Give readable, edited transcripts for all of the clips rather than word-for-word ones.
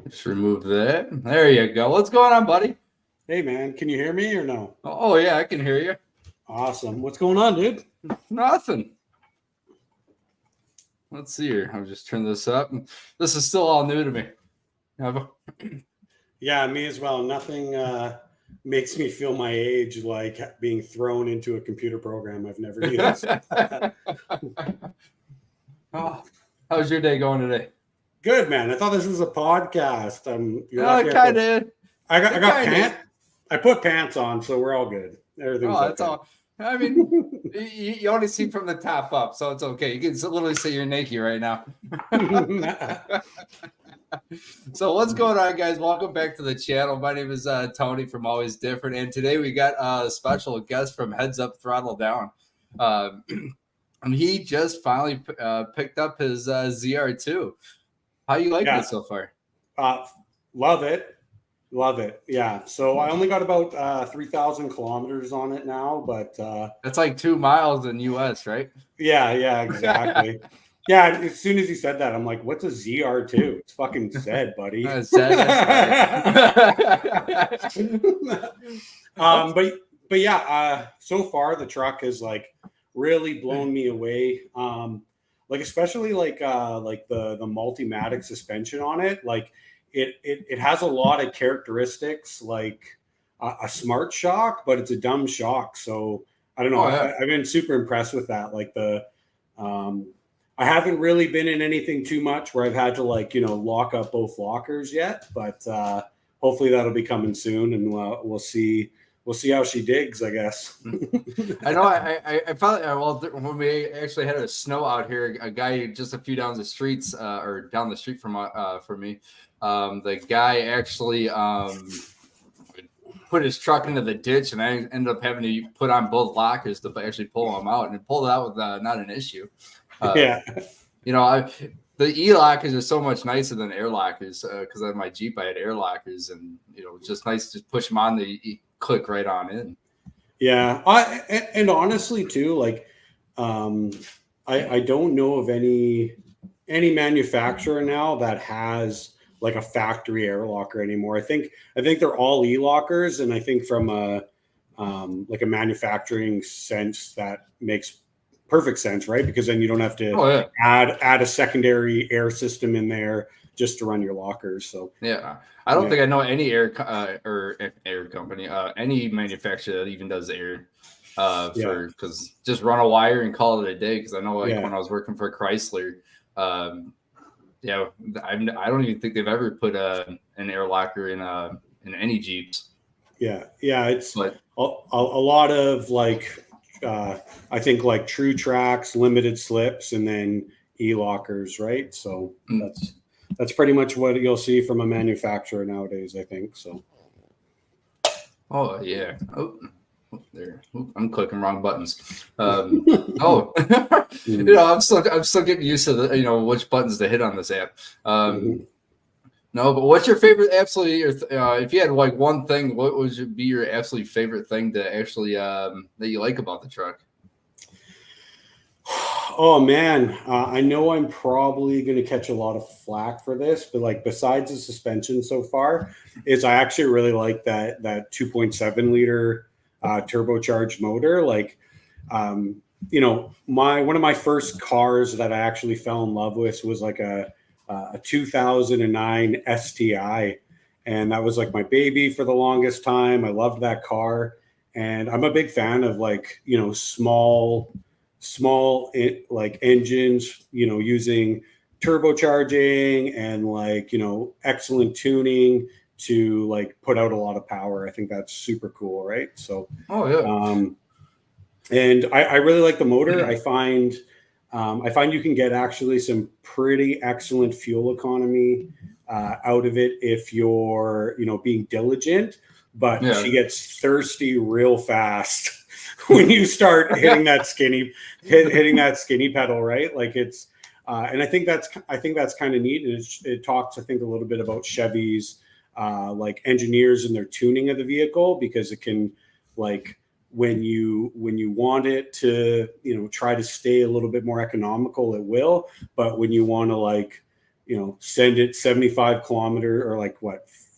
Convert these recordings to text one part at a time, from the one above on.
Just remove that. There you go. What's going on, buddy? Hey, man, can you hear me or no? Oh, yeah, I can hear you. Awesome. What's going on, dude? Nothing. Let's see here. I'll just turn this up. This is still all new to me. Yeah, me as well. Nothing makes me feel my age like being thrown into a computer program I've never used. Oh, how's your day going today? Good, man. I thought this was a podcast. You're lucky. Kind of. I got pants. I put pants on, so we're all good. Everything's that's all. I mean, you only see from the top up, so it's okay. You can literally see you're naked right now. So what's going on, guys? Welcome back to the channel. My name is Tony from Always Different, and today we got a special guest from Heads Up, Throttle Down. And he just finally picked up his ZR2. How you liking it so far? Love it. Love it. Yeah. So I only got about 3,000 kilometers on it now, but that's like 2 miles in US, right? Yeah, exactly. Yeah, as soon as you said that, I'm like, what's a ZR2? It's fucking Zed, buddy. But yeah, so far the truck has like really blown me away. Like especially like the Multimatic suspension on it, like it has a lot of characteristics like a smart shock, but it's a dumb shock. So I don't know. I've been super impressed with that. Like I haven't really been in anything too much where I've had to lock up both lockers yet, but hopefully that'll be coming soon, and we'll see how she digs, I guess. I know. I found when we actually had a snow out here, a guy just a few down the streets or down the street from me, the guy actually put his truck into the ditch, and I ended up having to put on both lockers to actually pull him out, and pull it out with not an issue. Yeah, the e-lockers are so much nicer than air lockers because on my Jeep I had air lockers, and it's just nice to push them on, the click right on in. Yeah, and honestly too, like I don't know of any manufacturer now that has like a factory air locker anymore. I think they're all e-lockers, and I think from a like a manufacturing sense that makes perfect sense, right? Because then you don't have to add a secondary air system in there just to run your lockers. So yeah, I don't think I know any air company, any manufacturer that even does air because just run a wire and call it a day. Because I know when I was working for Chrysler, I don't even think they've ever put an air locker in any Jeeps. Yeah, it's a lot of like I think like True Tracks, limited slips, and then e-lockers, right? So that's pretty much what you'll see from a manufacturer nowadays, I think. So there. I'm clicking wrong buttons. I'm still getting used to which buttons to hit on this app. No, but what's your favorite? If you had like one thing, what would be your absolute favorite thing to actually that you like about the truck? Oh man, I know I'm probably going to catch a lot of flack for this, but like besides the suspension so far, is I actually really like that 2.7 liter turbocharged motor. Like, one of my first cars that I actually fell in love with was like a 2009 STI, and that was like my baby for the longest time. I loved that car, and I'm a big fan of like small like engines, using turbocharging and like excellent tuning to like put out a lot of power. I think that's super cool, right? So and I really like the motor. I find you can get actually some pretty excellent fuel economy out of it if you're, being diligent, but she gets thirsty real fast when you start hitting that skinny pedal, right? Like it's, and I think that's kind of neat. And it talks, I think, a little bit about Chevy's like engineers and their tuning of the vehicle, because it can like, when you want it to try to stay a little bit more economical, it will, but when you want to like send it 75 kilometer or like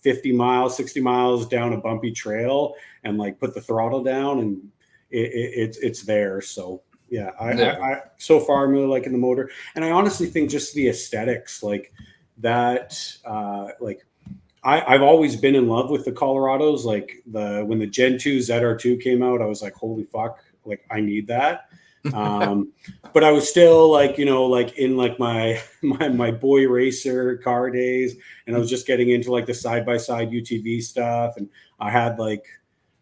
50 miles, 60 miles down a bumpy trail and like put the throttle down and it's there. So yeah, I so far I'm really liking the motor, and I honestly think just the aesthetics like that, like I've always been in love with the Colorados. Like when the Gen 2 ZR2 came out, I was like, holy fuck, like I need that. But I was still like, like in like my boy racer car days, and I was just getting into like the side-by-side UTV stuff, and I had like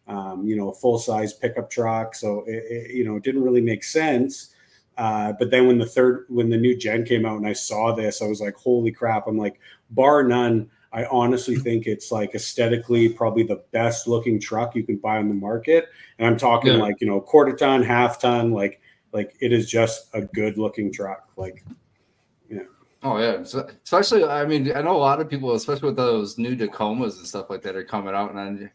a full-size pickup truck, so it didn't really make sense. But then when the new gen came out and I saw this, I was like, holy crap. I'm like, bar none, I honestly think it's like aesthetically probably the best looking truck you can buy on the market. And I'm talking like, quarter ton, half ton, like it is just a good looking truck. Like, yeah. Oh yeah. So, especially, I mean, I know a lot of people, especially with those new Tacomas and stuff like that are coming out, and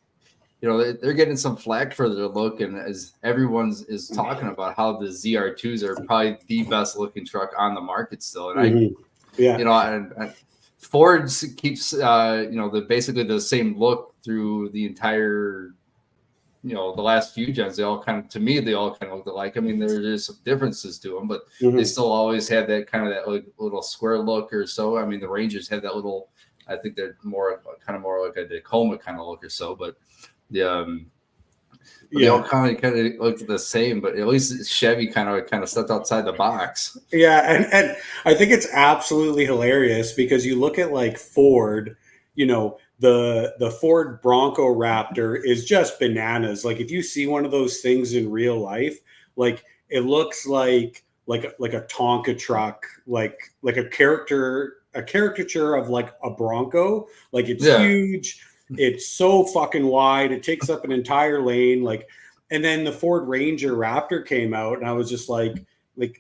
they're getting some flack for their look, and as everyone's is talking about how the ZR2s are probably the best looking truck on the market still. And and Ford keeps basically the same look through the entire the last few gens. They all kind of look alike. I mean, there's some differences to them, but they still always have that kind of that like little square look or so. I mean, the Rangers have that little, I think they're more like a Tacoma kind of look or so, but they all kind of look the same, but at least Chevy kind of stepped outside the box. Yeah, and I think it's absolutely hilarious because you look at like Ford, the Ford Bronco Raptor is just bananas. Like if you see one of those things in real life, like it looks like a Tonka truck, like a caricature of like a Bronco. Like it's huge. It's so fucking wide. It takes up an entire lane. Like, and then the Ford Ranger Raptor came out, and I was just like they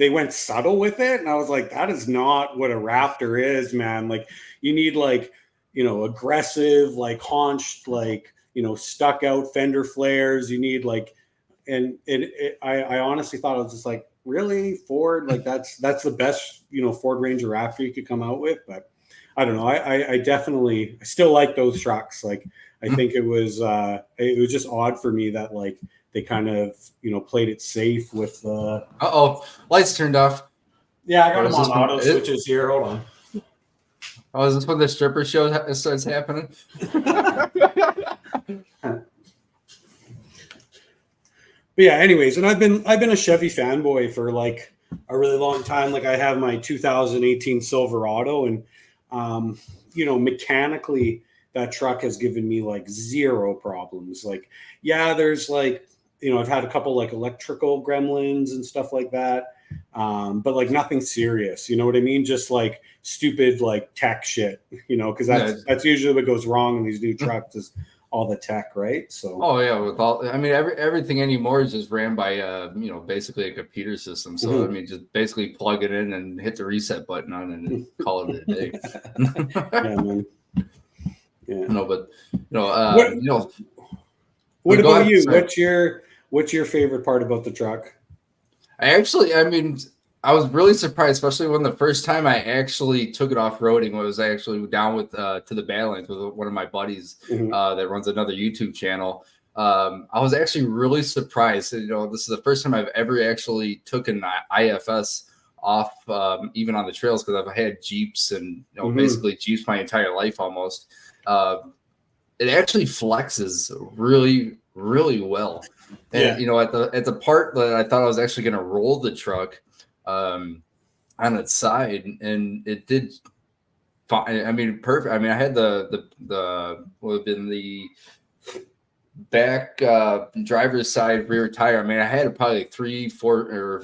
went subtle with it, and I was like, that is not what a Raptor is, man. Like, you need like aggressive, like haunched, like stuck out fender flares. You need like, and I honestly thought I was just like, really, Ford? Like that's the best Ford Ranger Raptor you could come out with, but. I don't know. I definitely still like those trucks. Like I think it was just odd for me that like they kind of played it safe with the. Lights turned off. Yeah, I got them on auto switches here. Hold on. Oh, is this when the stripper show starts happening? But yeah, anyways, and I've been a Chevy fanboy for like a really long time. Like I have my 2018 Silverado, and mechanically that truck has given me like zero problems. Like, yeah, there's like, I've had a couple like electrical gremlins and stuff like that. But like nothing serious, you know what I mean? Just like stupid, like tech shit, cause that's usually what goes wrong in these new trucks is all the tech, right? So everything anymore is just ran by basically a computer system. So I mean, just basically plug it in and hit the reset button on it and call it a day. Yeah, man. Yeah. No, but what about you? Sorry. What's your favorite part about the truck? I was really surprised, especially when the first time I actually took it off-roading was actually down with to the Badlands with one of my buddies that runs another YouTube channel. I was actually really surprised. This is the first time I've ever actually taken IFS off, even on the trails, because I've had Jeeps and basically Jeeps my entire life almost. It actually flexes really, really well. And at the part that I thought I was actually going to roll the truck on its side, and it did fine. I mean, perfect. I mean, I had the would have been the back driver's side rear tire. I mean, I had it probably like 4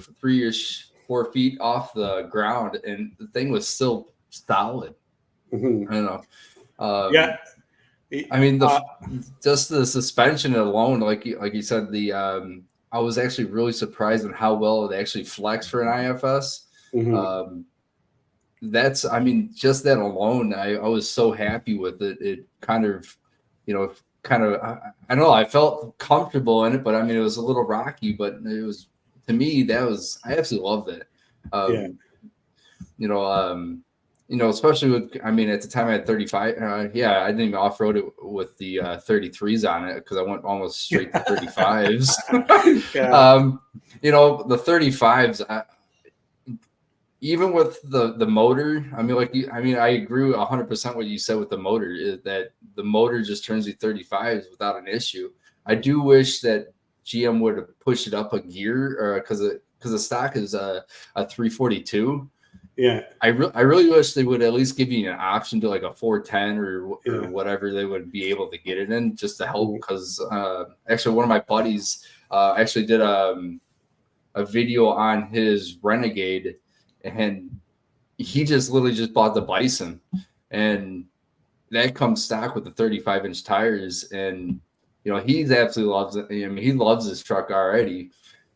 feet off the ground, and the thing was still solid. I don't know. I mean, just the suspension alone, like you said, I was actually really surprised at how well it actually flexed for an IFS. Just that alone, I was so happy with it. It kind of, I don't know, I felt comfortable in it, but I mean, it was a little rocky, but it was, to me, I absolutely loved it. especially with, I mean, at the time I had 35. I didn't even off-road it with the 33s on it because I went almost straight to 35s. The 35s, even with the motor, I mean, I agree 100% what you said with the motor, is that the motor just turns you 35s without an issue. I do wish that GM would have pushed it up a gear, because the stock is a 342. Yeah, I really wish they would at least give you an option to like a 410 or whatever they would be able to get it in, just to help. Because actually, one of my buddies actually did a video on his Renegade, and he literally just bought the Bison, and that comes stock with the 35-inch tires, and he absolutely loves it. I mean, he loves this truck already,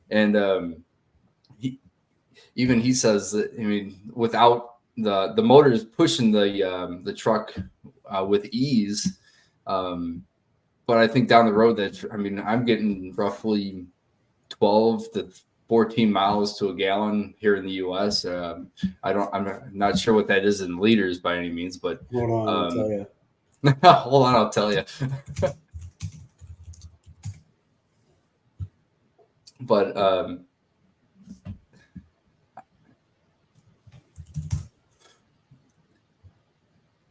and he says that, I mean, without the motors pushing the truck with ease, but I think down the road I'm getting roughly 12 to 14 miles to a gallon here in the U.S. I'm not sure what that is in liters by any means, but hold on, I'll tell you. Hold on, I'll tell you. But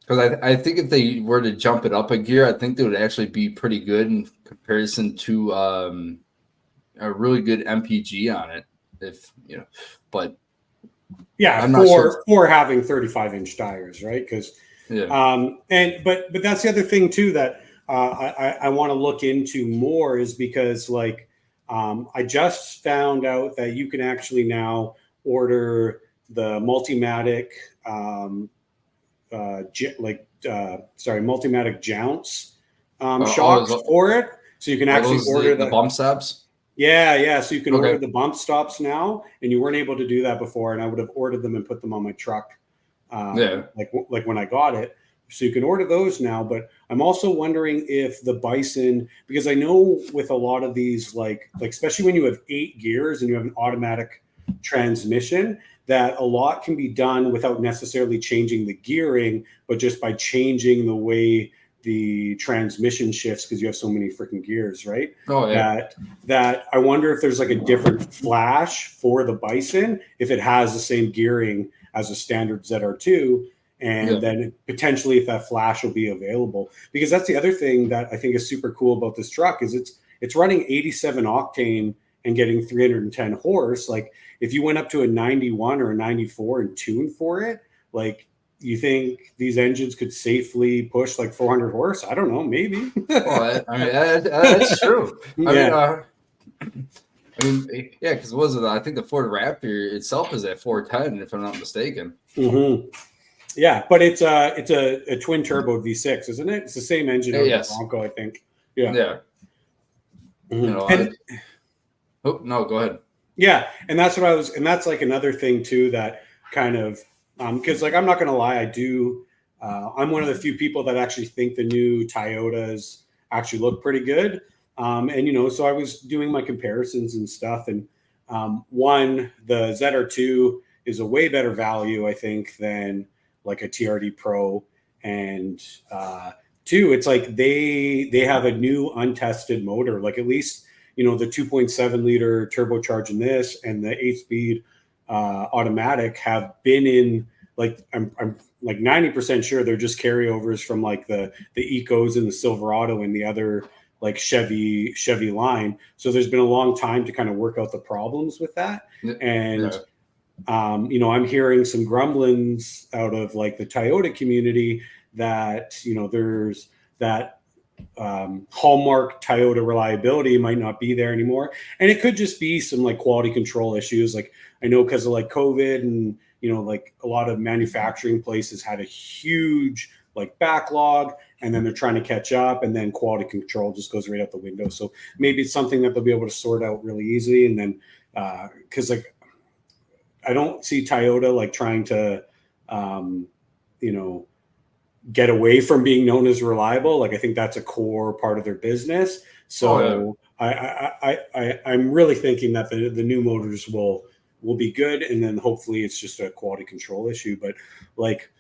because I think if they were to jump it up a gear, I think they would actually be pretty good in comparison to a really good MPG on it. But yeah, I'm not sure. for having 35-inch tires, right? Because but that's the other thing too that I want to look into more, is because I just found out that you can actually now order the Multimatic Multimatic Jounce shocks for it, so you can actually order the bump stops. Yeah. So you can order the bump stops now, and you weren't able to do that before. And I would have ordered them and put them on my truck, like when I got it. So you can order those now. But I'm also wondering if the Bison, because I know with a lot of these, like especially when you have 8 gears and you have an automatic transmission, that a lot can be done without necessarily changing the gearing, but just by changing the way the transmission shifts, because you have so many freaking gears, right? Oh, yeah. That I wonder if there's like a different flash for the Bison if it has the same gearing as a standard ZR2, and then potentially if that flash will be available. Because that's the other thing that I think is super cool about this truck, is it's running 87 octane and getting 310 horse. Like, if you went up to a 91 or a 94 and tuned for it, like, you think these engines could safely push like 400 horse? I don't know, maybe. Well, I mean, that's true. I mean, yeah, because was it? I think the Ford Raptor itself is at 410, if I'm not mistaken. Mm-hmm. Yeah, but it's a twin turbo V6, isn't it? It's the same engine as the Bronco, I think. Yeah. Mm-hmm. No, go ahead. Yeah, and that's what and that's like another thing too that kind of, because I'm not gonna lie, I'm one of the few people that actually think the new Toyotas actually look pretty good, and so I was doing my comparisons and stuff, and one, the ZR2 is a way better value, I think, than like a TRD Pro, and two, it's like they have a new untested motor, like at least the 2.7 liter turbocharged in this and the 8-speed automatic have been in, like, I'm like 90% sure they're just carryovers from like the Ecos and the Silverado and the other like Chevy line. So there's been a long time to kind of work out the problems with that. And I'm hearing some grumblings out of like the Toyota community that there's that hallmark Toyota reliability might not be there anymore, and it could just be some like quality control issues. Like, I know because of like COVID and like a lot of manufacturing places had a huge like backlog, and then they're trying to catch up, and then quality control just goes right out the window. So maybe it's something that they'll be able to sort out really easily. And then because like I don't see Toyota like trying to get away from being known as reliable. Like, I think that's a core part of their business. So I'm really thinking that the new motors will will be good. And then hopefully it's just a quality control issue. But like,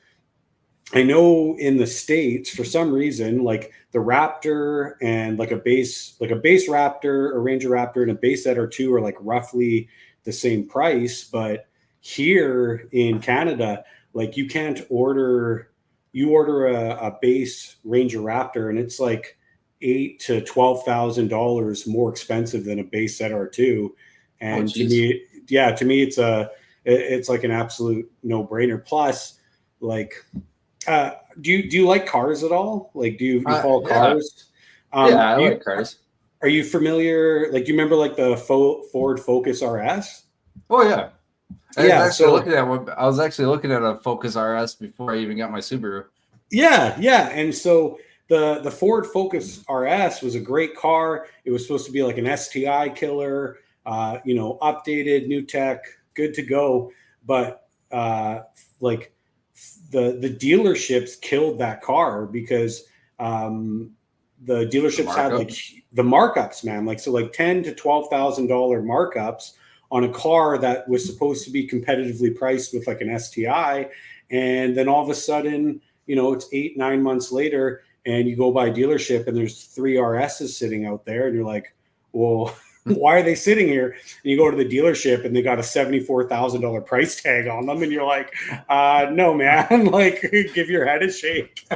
I know in the States, for some reason, like the Raptor and like a base Raptor, a Ranger Raptor, and a base ZR2 are like roughly the same price. But here in Canada, like you order a base Ranger Raptor and it's like $8,000 to $12,000 more expensive than a base ZR2. And to me, it's like an absolute no brainer. Plus, like, do you like cars at all? Like, do you follow cars? I like cars. Are you familiar? Like, do you remember like the Ford Focus RS? Oh yeah. Yeah. I was actually looking at a Focus RS before I even got my Subaru. Yeah. And so the Ford Focus RS was a great car. It was supposed to be like an STI killer, updated, new tech, good to go. But like the dealerships killed that car because the dealerships had like the markups, man. Like, so like $10,000 to $12,000 markups on a car that was supposed to be competitively priced with like an STI. And then all of a sudden, it's 8-9 months later and you go by a dealership and there's 3 RSs sitting out there and you're like, well, why are they sitting here? And you go to the dealership and they got a $74,000 price tag on them. And you're like, no, man, like give your head a shake.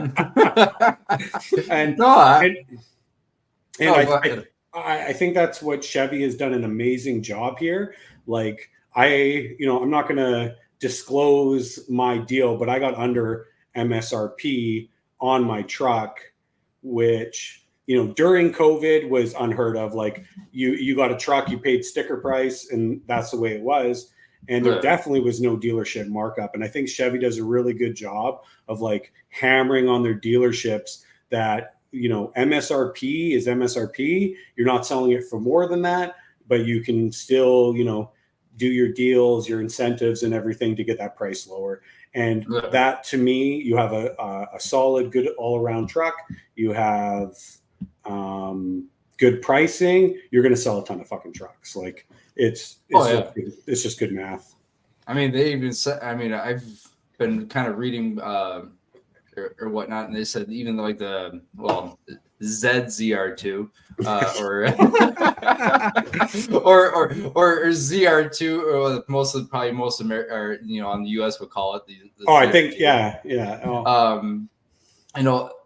I think that's what Chevy has done an amazing job here. Like I'm not going to disclose my deal, but I got under MSRP on my truck, which, during COVID was unheard of. Like you got a truck, you paid sticker price and that's the way it was. And there definitely was no dealership markup. And I think Chevy does a really good job of like hammering on their dealerships that, MSRP is MSRP. You're not selling it for more than that, but you can still, do your deals, your incentives and everything to get that price lower. And that, to me, you have a solid, good all-around truck. You have good pricing. You're going to sell a ton of fucking trucks. Like it's just good math. I mean, they even said, I've been kind of reading or whatnot, and they said even like ZZR2 or ZR2 or most of America, or on the US would call it the I think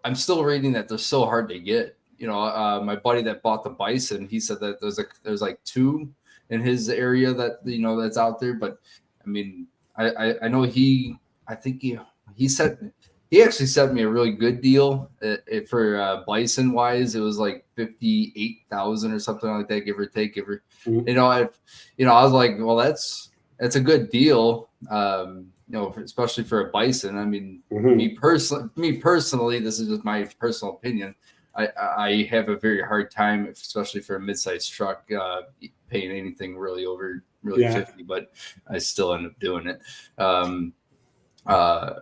I'm still reading that they're so hard to get. My buddy that bought the Bison, he said that there's like 2 in his area that that's out there. But I mean, I know he actually sent me a really good deal for Bison wise. It was like 58,000 or something like that, give or take. I was like, well, that's a good deal. Especially for a Bison. I mean, me personally, this is just my personal opinion. I have a very hard time, especially for a mid-sized truck, paying anything really over 50, but I still end up doing it.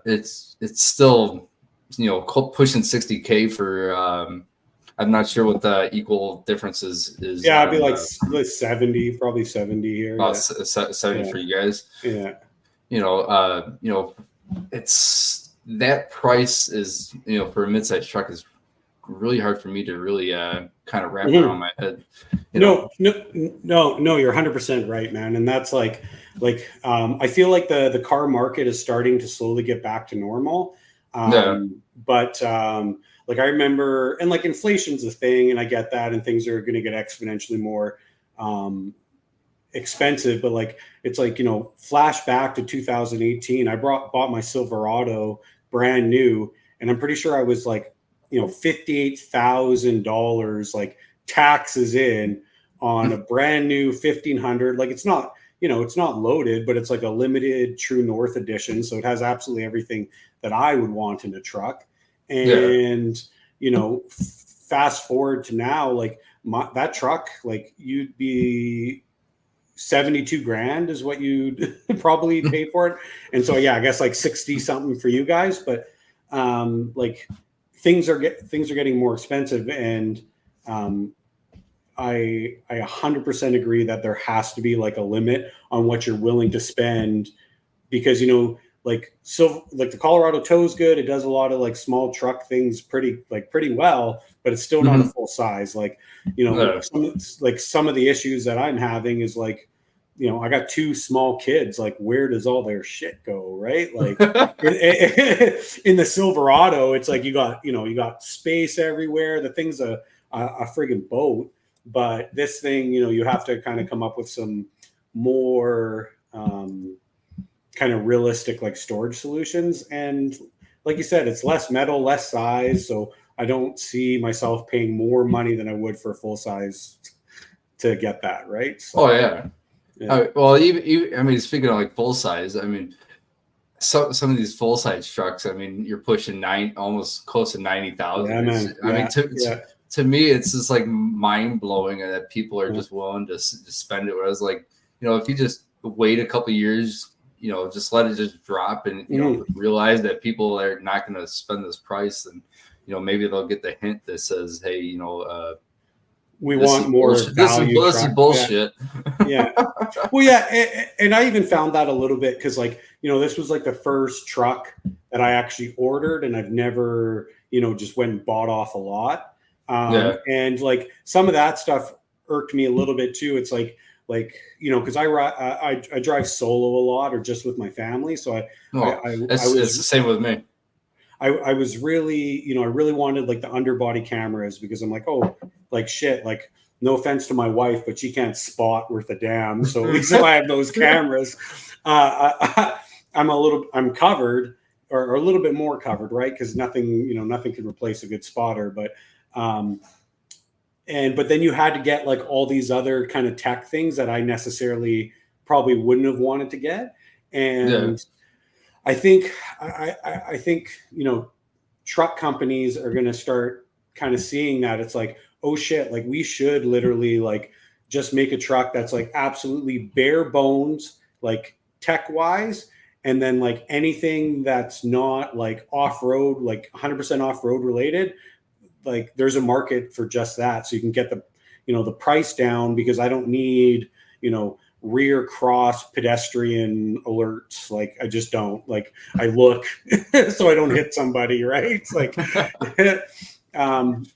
It's still, pushing 60K for, I'm not sure what the equal difference is. Yeah, I'd be like 70, probably 70 here. About 70 for you guys. Yeah. It's that price is, for a mid-sized truck is really hard for me to really kind of wrap around my head. No, you're 100% right, man. And that's like I feel like the car market is starting to slowly get back to normal. But like I remember, and like inflation's a thing, and I get that, and things are going to get exponentially more expensive. But like it's like, flash back to 2018, I bought my Silverado brand new, and I'm pretty sure I was like, $58,000 like taxes in on a brand new 1500. Like it's not, it's not loaded, but it's like a limited True North edition. So it has absolutely everything that I would want in a truck. And, fast forward to now, like that truck, like you'd be 72 grand is what you'd probably pay for it. And so, yeah, I guess like 60 something for you guys, but like things are getting more expensive. And I 100% agree that there has to be like a limit on what you're willing to spend, because, you know, like, so like the Colorado Tow is good. It does a lot of like small truck things pretty well, but it's still not a full size. Like, you know, some of the issues that I'm having is like, you know, I got 2 small kids. Like, where does all their shit go? Right. Like in the Silverado, it's like, you got space everywhere. The thing's a friggin' boat, but this thing, you know, you have to kind of come up with some more, kind of realistic like storage solutions. And like you said, it's less metal, less size. So I don't see myself paying more money than I would for full size to get that. Right. So, oh yeah. Well, even I mean, speaking of like full size, I mean, some of these full size trucks, I mean, you're pushing almost close to 90,000. Yeah, man. I mean, to me, it's just like mind blowing that people are just willing to spend it. Whereas, like, you know, if you just wait a couple years, you know, just let it just drop, and you know, realize that people are not going to spend this price, and you know, maybe they'll get the hint that says, hey, you know, we want more value. This is bullshit. Yeah. Well, yeah. And I even found that a little bit, because, like, you know, this was like the first truck that I actually ordered, and I've never, you know, just went and bought off a lot. And like some of that stuff irked me a little bit too. It's like, you know, because I drive solo a lot, or just with my family. So it's the same with me. I was really, you know, I really wanted like the underbody cameras, because I'm like, oh, like shit, like, no offense to my wife, but she can't spot worth a damn. So at least if I have those cameras, I'm covered, or a little bit more covered, right? Because nothing can replace a good spotter. But but then you had to get like all these other kind of tech things that I necessarily probably wouldn't have wanted to get. And I think you know, truck companies are going to start kind of seeing that it's like, oh shit, like we should literally like just make a truck that's like absolutely bare bones, like tech wise. And then like anything that's not like off-road, like 100% off-road related, like there's a market for just that. So you can get the, you know, the price down, because I don't need, you know, rear cross pedestrian alerts. Like I just don't, like I look so I don't hit somebody, right? It's like and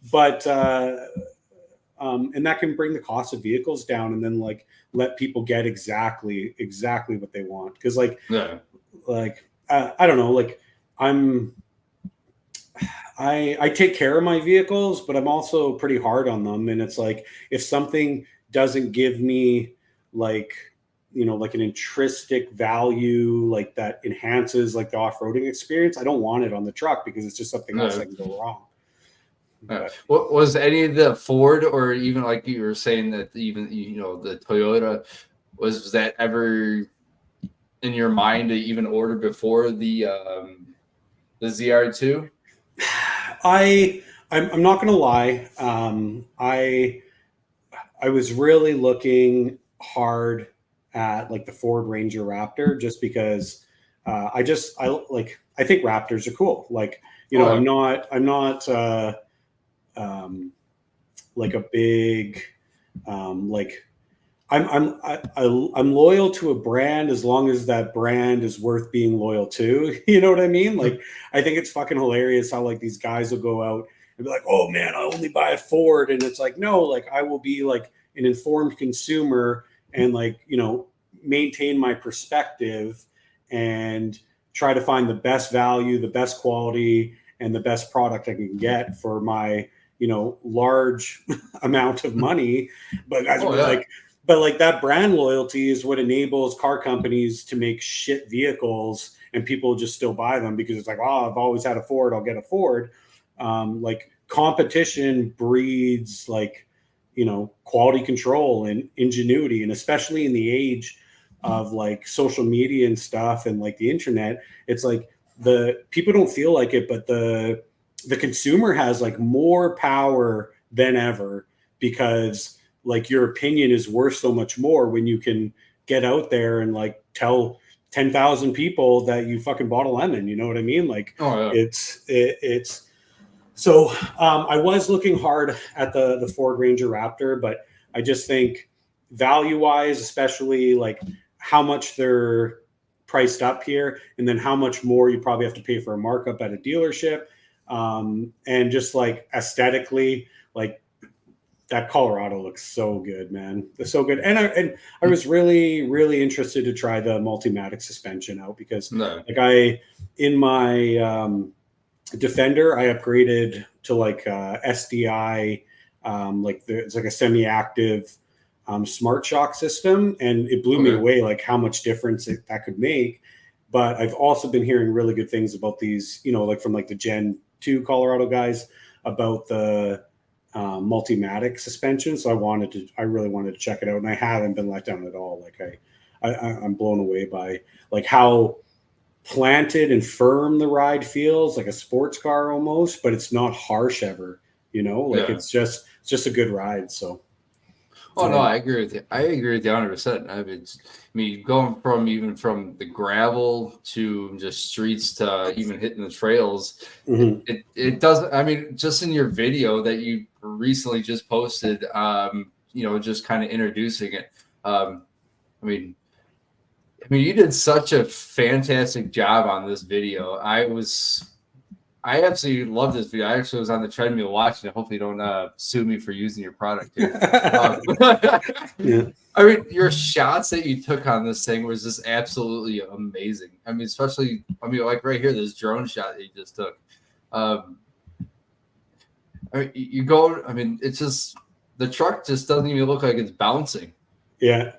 that can bring the cost of vehicles down, and then like let people get exactly what they want. Because like I don't know, like I take care of my vehicles, but I'm also pretty hard on them. And it's like, if something doesn't give me like, you know, like an intrinsic value, like that enhances like the off-roading experience, I don't want it on the truck, because it's just something else that can go wrong. What was any of the Ford, or even like you were saying that even, you know, the Toyota, was that ever in your mind to even order before the ZR2? I'm not gonna lie. I was really looking hard at like the Ford Ranger Raptor, just because I think Raptors are cool. Like, you know, I'm not like a big like I'm loyal to a brand as long as that brand is worth being loyal to. You know what I mean? Like, I think it's fucking hilarious how like these guys will go out and be like, oh man, I only buy a Ford. And it's like, no, like I will be like an informed consumer, and like, you know, maintain my perspective and try to find the best value, the best quality, and the best product I can get for my, you know, large amount of money. But guys are like, but like that brand loyalty is what enables car companies to make shit vehicles, and people just still buy them because it's like, oh, I've always had a Ford, I'll get a Ford. Like competition breeds like, you know, quality control and ingenuity. And especially in the age of like social media and stuff and like the internet, it's like the people don't feel like it, but the consumer has like more power than ever, because like your opinion is worth so much more when you can get out there and like tell 10,000 people that you fucking bought a lemon. You know what I mean? Like, it's so I was looking hard at the Ford Ranger Raptor, but I just think value wise, especially like how much they're priced up here, and then how much more you probably have to pay for a markup at a dealership, and just like aesthetically, like that Colorado looks so good, man. It's so good. And I was really interested to try the Multimatic suspension out because like in my Defender, I upgraded to like SDI, it's like a semi-active smart shock system, and it blew me away like how much difference that could make. But I've also been hearing really good things about these, like from like the Gen 2 Colorado guys about the Multimatic suspension. So I really wanted to check it out, and I haven't been let down at all. Like I'm blown away by like how planted and firm the ride feels, like a sports car almost, but it's not harsh ever, it's just a good ride. So no, I agree with you. I agree with you 100%. I mean, going from the gravel to just streets to even hitting the trails, it doesn't. I mean, just in your video that you recently just posted, just kind of introducing it. I mean, you did such a fantastic job on this video. I absolutely love this video. I actually was on the treadmill watching it. Hopefully, you don't sue me for using your product here. Yeah. I mean, your shots that you took on this thing was just absolutely amazing. I mean, especially, like right here, this drone shot that you just took. It's just, the truck just doesn't even look like it's bouncing. Yeah.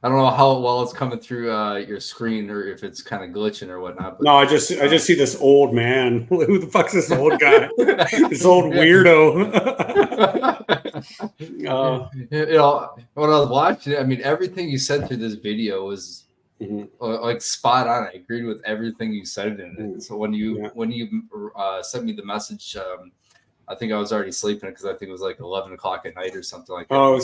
I don't know how well it's coming through your screen, or if it's kind of glitching or whatnot. But, no, I just see this old man. Who the fuck's this old guy? This old weirdo. When I was watching it, I mean, everything you said through this video was like spot on. I agreed with everything you said in it. So when you sent me the message, I think I was already sleeping because I think it was like 11 o'clock at night or something like that. Oh,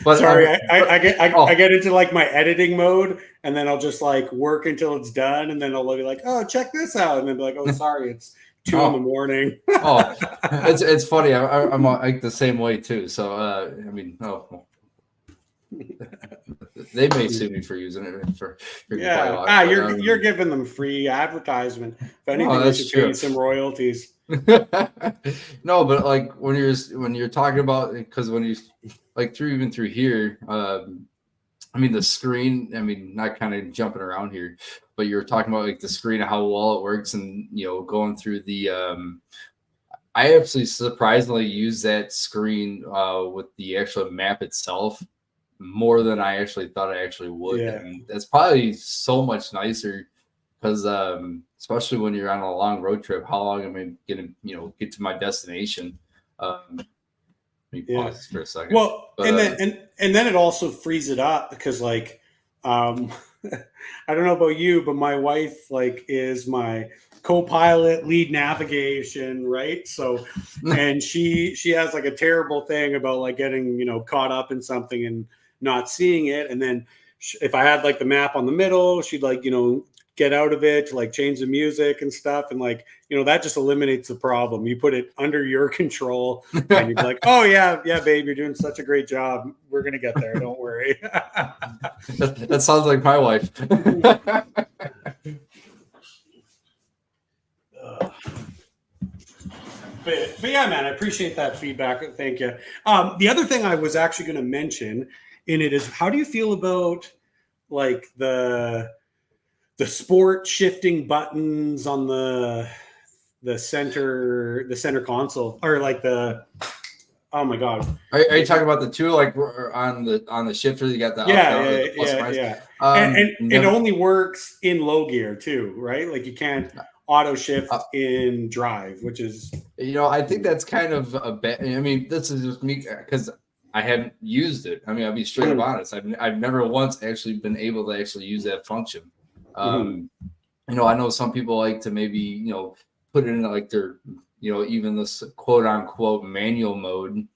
but sorry, I get into like my editing mode, and then I'll just like work until it's done, and then I'll be like, oh, check this out, and then be like, oh, sorry, it's 2 in the morning. It's funny. I'm like the same way too. So they may sue me for using it for you're giving them free advertisement. If anything, they should pay some royalties. No, but like when you're talking about, because when you like through here, the screen, not kind of jumping around here, but you're talking about like the screen and how well it works, and going through the I absolutely surprisingly use that screen with the actual map itself more than I actually thought I actually would. Yeah. And that's probably so much nicer because especially when you're on a long road trip, how long am I going to get to my destination? Let me pause for a second. Well, and then it also frees it up because like I don't know about you, but my wife like is my co-pilot, lead navigation, right? So and she has like a terrible thing about like getting caught up in something and not seeing it, and then if I had like the map on the middle, she'd like get out of it to like change the music and stuff, and like that just eliminates the problem. You put it under your control and you're like, oh yeah babe, you're doing such a great job, we're gonna get there, don't worry. That sounds like my wife. But yeah, man, I appreciate that feedback. Thank you. The other thing I was actually going to mention in it is, how do you feel about like the sport shifting buttons on the center console, or like oh my god, are you talking about the two like on the shifter? You got the yeah. And it only works in low gear too, right? Like you can't auto shift in drive, which is I think that's kind of a bad. This is just me because I haven't used it. I'll be straight up honest. I've never once actually been able to actually use that function. I know some people like to maybe put it in like their even this quote unquote manual mode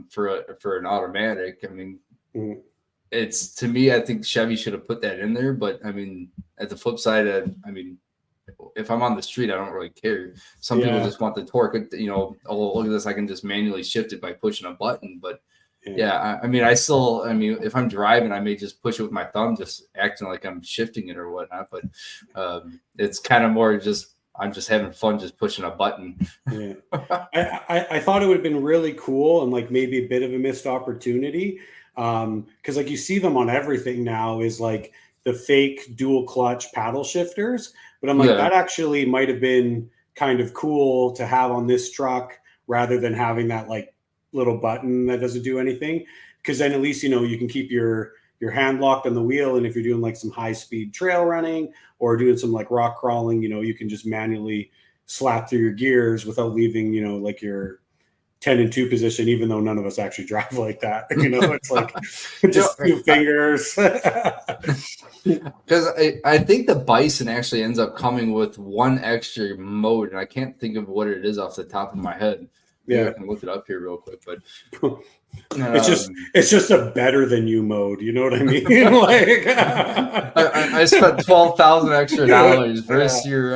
for an automatic. It's, to me, I think Chevy should have put that in there. But at the flip side, if I'm on the street, I don't really care. Some people just want the torque. You know, oh, look at this, I can just manually shift it by pushing a button. But yeah, I mean, if I'm driving, I may just push it with my thumb, just acting like I'm shifting it or whatnot. But it's kind of more just I'm just having fun just pushing a button. Yeah. I thought it would have been really cool and like maybe a bit of a missed opportunity. Because like you see them on everything now is like the fake dual clutch paddle shifters. But I'm like, that actually might have been kind of cool to have on this truck rather than having that like little button that doesn't do anything. Because then at least, you know, you can keep your hand locked on the wheel. And if you're doing like some high speed trail running or doing some like rock crawling, you know, you can just manually slap through your gears without leaving, you know, like your 10 and 2 position, even though none of us actually drive like that. You know, it's like just 2 fingers. Because I think the Bison actually ends up coming with one extra mode, and I can't think of what it is off the top of my head. I can look it up here real quick, but it's just a better than you mode. You know what I mean? Like I spent $12,000 extra versus your,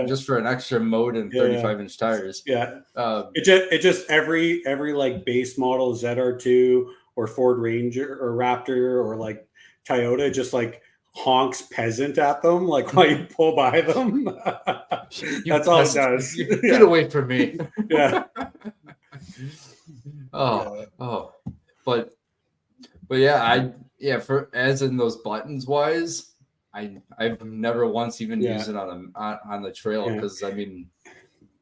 just for an extra mode and 35-inch tires. It just every like base model ZR2 or Ford Ranger or Raptor or like Toyota just like honks peasant at them like while you pull by them. That's all it does. Get away from me. But for as in those buttons wise, I've never once even used it on the trail because I mean,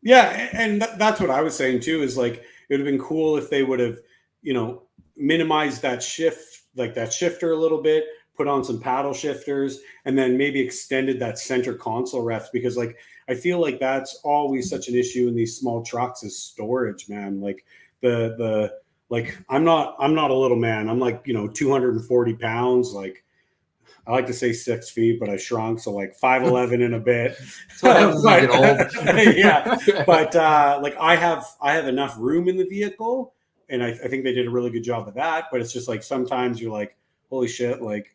and that's what I was saying too. Is like it would have been cool if they would have, you know, minimized that shift, like that shifter a little bit, put on some paddle shifters, and then maybe extended that center console rest, because like I feel like that's always such an issue in these small trucks is storage, man. Like the like I'm not a little man. I'm like, you know, 240 pounds. Like I like to say 6 feet, but I shrunk. So like 5'11" and a bit. So I get old. But like I have enough room in the vehicle, and I think they did a really good job of that. But it's just like sometimes you're like, holy shit, like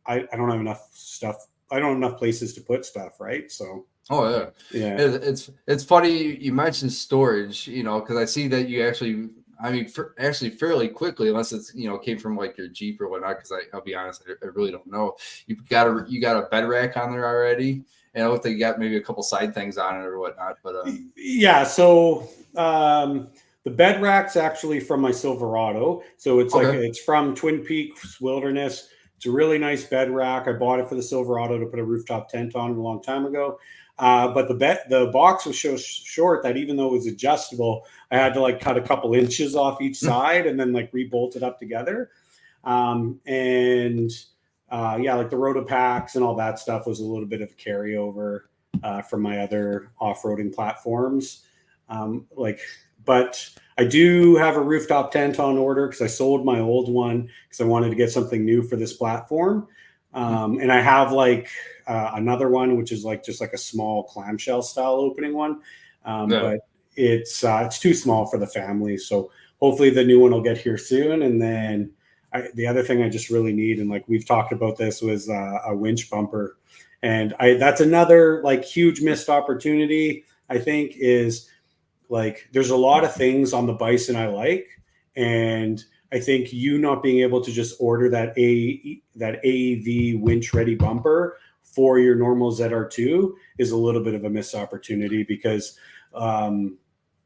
I don't have enough stuff. I don't have enough places to put stuff, right? So it's funny you mentioned storage, you know, because I see that you actually, I mean, actually fairly quickly, unless it's, you know, came from like your Jeep or whatnot, because I'll be honest, I really don't know. You got a bed rack on there already, and I look like you got maybe a couple side things on it or whatnot. But so the bed rack's actually from my Silverado, so it's like it's from Twin Peaks Wilderness. It's a really nice bed rack. I bought it for the Silverado to put a rooftop tent on a long time ago. But the box was so short that even though it was adjustable, I had to like cut a couple inches off each side and then like rebolt it up together. Like the Rotopacks and all that stuff was a little bit of a carryover from my other off-roading platforms. But I do have a rooftop tent on order because I sold my old one because I wanted to get something new for this platform. And I have like another one, which is like just like a small clamshell style opening one. But it's too small for the family. So hopefully the new one will get here soon. And then the other thing I just really need, and like we've talked about this, was a winch bumper. And that's another like huge missed opportunity, I think, is like there's a lot of things on the Bison I like. And I think you not being able to just order that AEV winch ready bumper for your normal ZR2 is a little bit of a missed opportunity because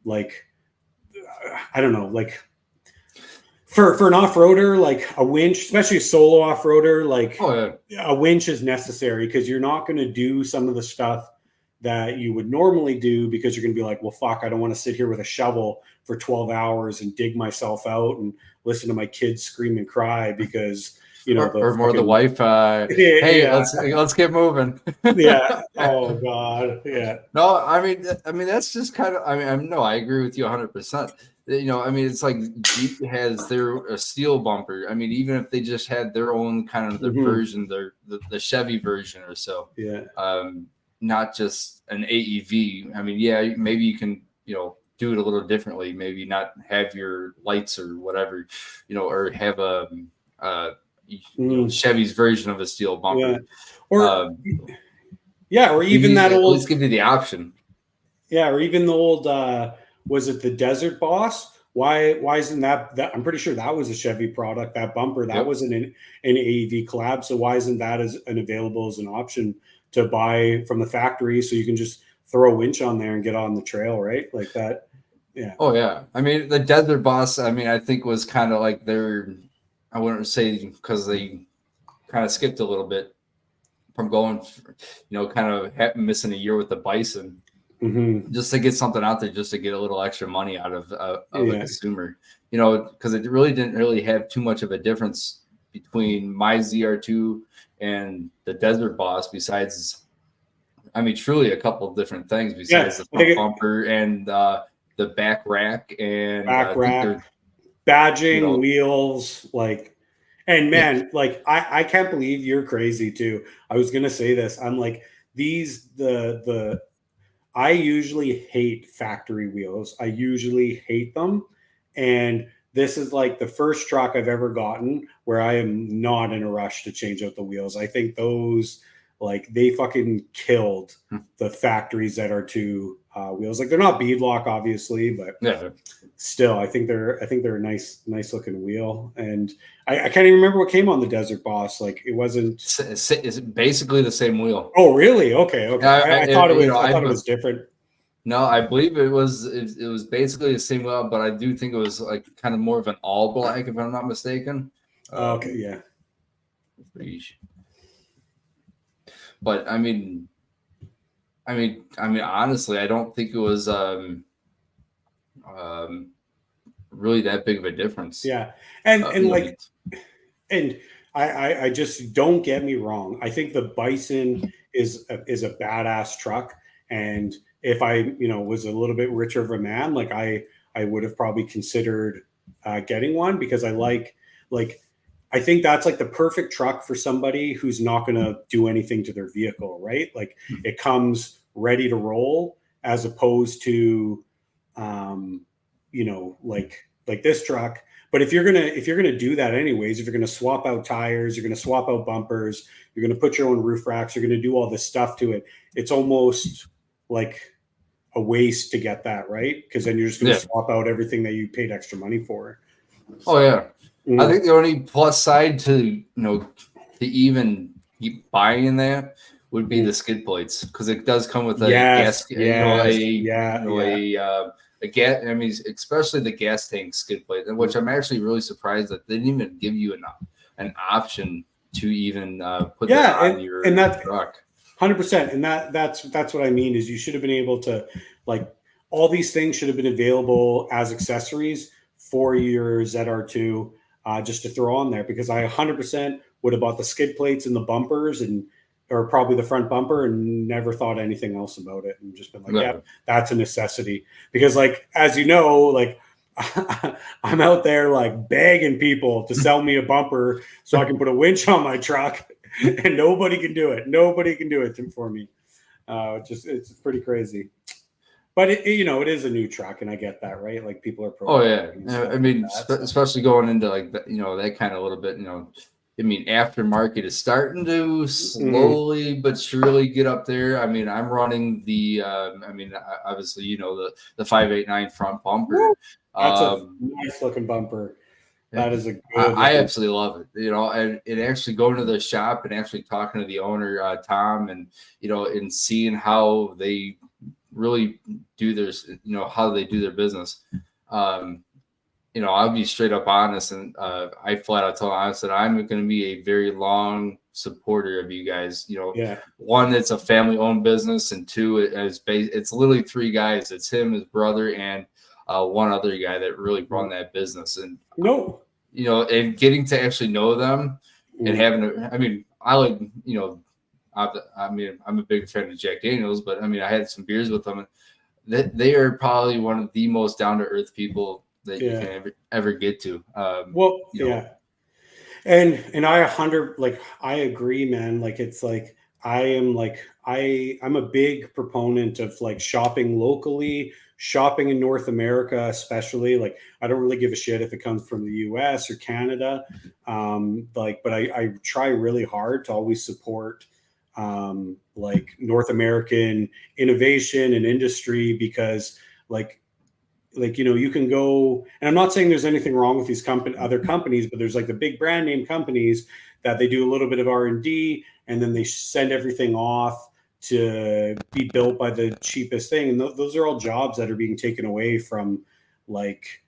like I don't know, like for an off-roader, like a winch, especially a solo off-roader, like a winch is necessary because you're not going to do some of the stuff that you would normally do because you're going to be like, well, fuck, I don't want to sit here with a shovel for 12 hours and dig myself out and listen to my kids scream and cry because, you know, the wife, hey, let's get moving. Oh God. Yeah. No, I mean, that's just kind of, I agree with you 100%. You know, I mean, it's like Jeep has a steel bumper. I mean, even if they just had their own kind of version, the Chevy version or so. Yeah. Not just an AEV. I mean, maybe you can, you know, do it a little differently. Maybe not have your lights or whatever, you know, or have a Chevy's version of a steel bumper. Yeah. Or Yeah, or even that at old. least give you the option. Yeah, or even the old. Was it the Desert Boss? Why isn't that? I'm pretty sure that was a Chevy product. That bumper that wasn't an AEV collab. So why isn't that as available as an option to buy from the factory? So you can just throw a winch on there and get on the trail, right? Like that. Yeah. Oh yeah. I mean, the Desert Boss, I mean, I think was kind of like I wouldn't say because they kind of skipped a little bit from going, kind of missing a year with the Bison, just to get something out there, just to get a little extra money out of a consumer, because it really didn't really have too much of a difference between my ZR2 and the Desert Boss, besides, I mean, truly a couple of different things besides the front bumper and the back rack and badging, wheels, like, and man, like I can't believe you're crazy too. I was gonna say this. I'm like, I usually hate factory wheels. I usually hate them. And this is like the first truck I've ever gotten where I am not in a rush to change out the wheels. I think those, like, they fucking killed the factory ZR2 wheels. Like, they're not beadlock, obviously, but still, I think they're a nice looking wheel. And I can't even remember what came on the Desert Boss. Like, it wasn't. It's basically the same wheel. Oh, really? Okay. I thought it was. I thought it was different. No, I believe it was basically the same wheel, but I do think it was like kind of more of an all black, if I'm not mistaken. Okay, yeah. But I mean, honestly, I don't think it was really that big of a difference. Yeah, and I just, don't get me wrong. I think the Bison is a badass truck, and if I was a little bit richer of a man, like I would have probably considered getting one, because I think that's like the perfect truck for somebody who's not going to do anything to their vehicle, right? Like, it comes ready to roll, as opposed to, like this truck. But if you're gonna do that anyways, if you're gonna swap out tires, you're gonna swap out bumpers, you're gonna put your own roof racks, you're gonna do all this stuff to it, it's almost like a waste to get that, right? Because then you're just gonna swap out everything that you paid extra money for. Oh yeah. I think the only plus side to to even keep buying that would be the skid plates, because it does come with a gas, a gas. I mean, especially the gas tank skid plate, which I'm actually really surprised that they didn't even give you an option to even put that on your truck. 100%, and that's what I mean, is you should have been able to, like, all these things should have been available as accessories for your ZR2, just to throw on there, because I 100% would have bought the skid plates and the bumpers, or probably the front bumper, and never thought anything else about it, and just been like, yeah, that's a necessity. Because, like, as you know, like, I'm out there like begging people to sell me a bumper so I can put a winch on my truck, and nobody can do it. Nobody can do it for me. It's pretty crazy. But it is a new truck, and I get that, right? Like, people are. Oh yeah, I mean, especially going into like that, that kind of little bit, I mean, aftermarket is starting to slowly but surely get up there. I mean, I'm running the, obviously, the 589 front bumper. That's a nice looking bumper. That is a good. I absolutely love it. And it actually going to the shop and actually talking to the owner, Tom, and and seeing how they really do their, how they do their business. I'll be straight up honest, and I flat out told him, I said, I'm going to be a very long supporter of you guys. One, it's a family owned business, and two, it's literally three guys. It's him, his brother, and one other guy that really run that business. And and getting to actually know them and having I'm a big fan of Jack Daniels, but I had some beers with them, and they are probably one of the most down to earth people that you can ever get to. And I agree, man. Like, it's like, I'm a big proponent of like shopping locally, shopping in North America, especially. Like, I don't really give a shit if it comes from the US or Canada. But I try really hard to always support like North American innovation and industry, because like you can go, and I'm not saying there's anything wrong with these other companies, but there's like the big brand name companies that they do a little bit of R&D and then they send everything off to be built by the cheapest thing, and those are all jobs that are being taken away from like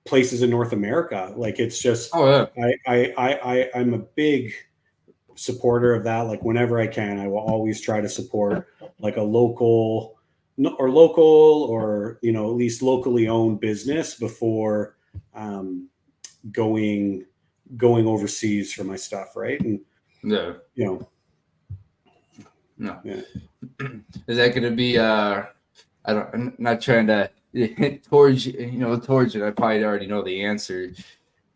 places in North America. Like it's just, I'm a big supporter of that. Like whenever I can, I will always try to support like a local or at least locally owned business before going overseas for my stuff, right? And no. Is that going to be I'm not trying to towards it. I probably already know the answer.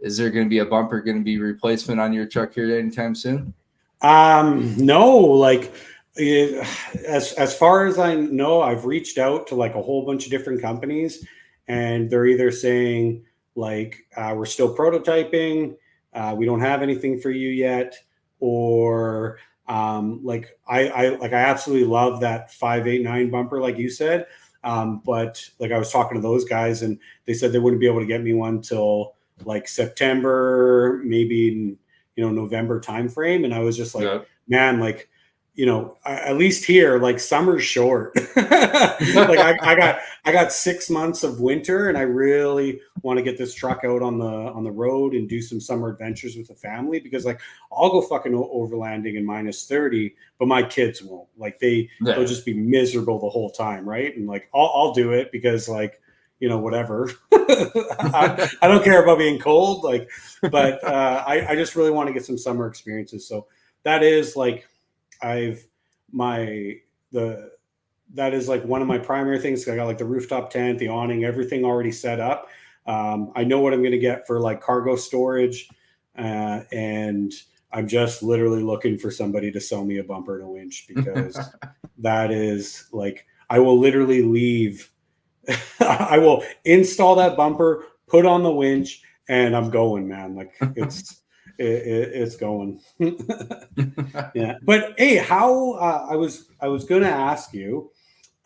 Is there going to be a bumper going to be replacement on your truck here anytime soon? No, like as far as I know, I've reached out to like a whole bunch of different companies, and they're either saying like we're still prototyping, we don't have anything for you yet, or like I absolutely love that 589 bumper, like you said. But like I was talking to those guys, and they said they wouldn't be able to get me one till like September, maybe November timeframe. And I was just like, man, like, at least here, like summer's short. Like I got 6 months of winter, and I really want to get this truck out on the road and do some summer adventures with the family, because like I'll go fucking overlanding in -30, but my kids won't. Like they'll just be miserable the whole time, right? And like I'll do it because like whatever. I don't care about being cold, like, but I just really want to get some summer experiences. So that is like that is like one of my primary things. I got like the rooftop tent, the awning, everything already set up. I know what I'm going to get for like cargo storage, and I'm just literally looking for somebody to sell me a bumper and a winch, because that is like, I will literally leave. I will install that bumper, put on the winch, and I'm going, man. Like it's going. Yeah. But hey, how I was going to ask you,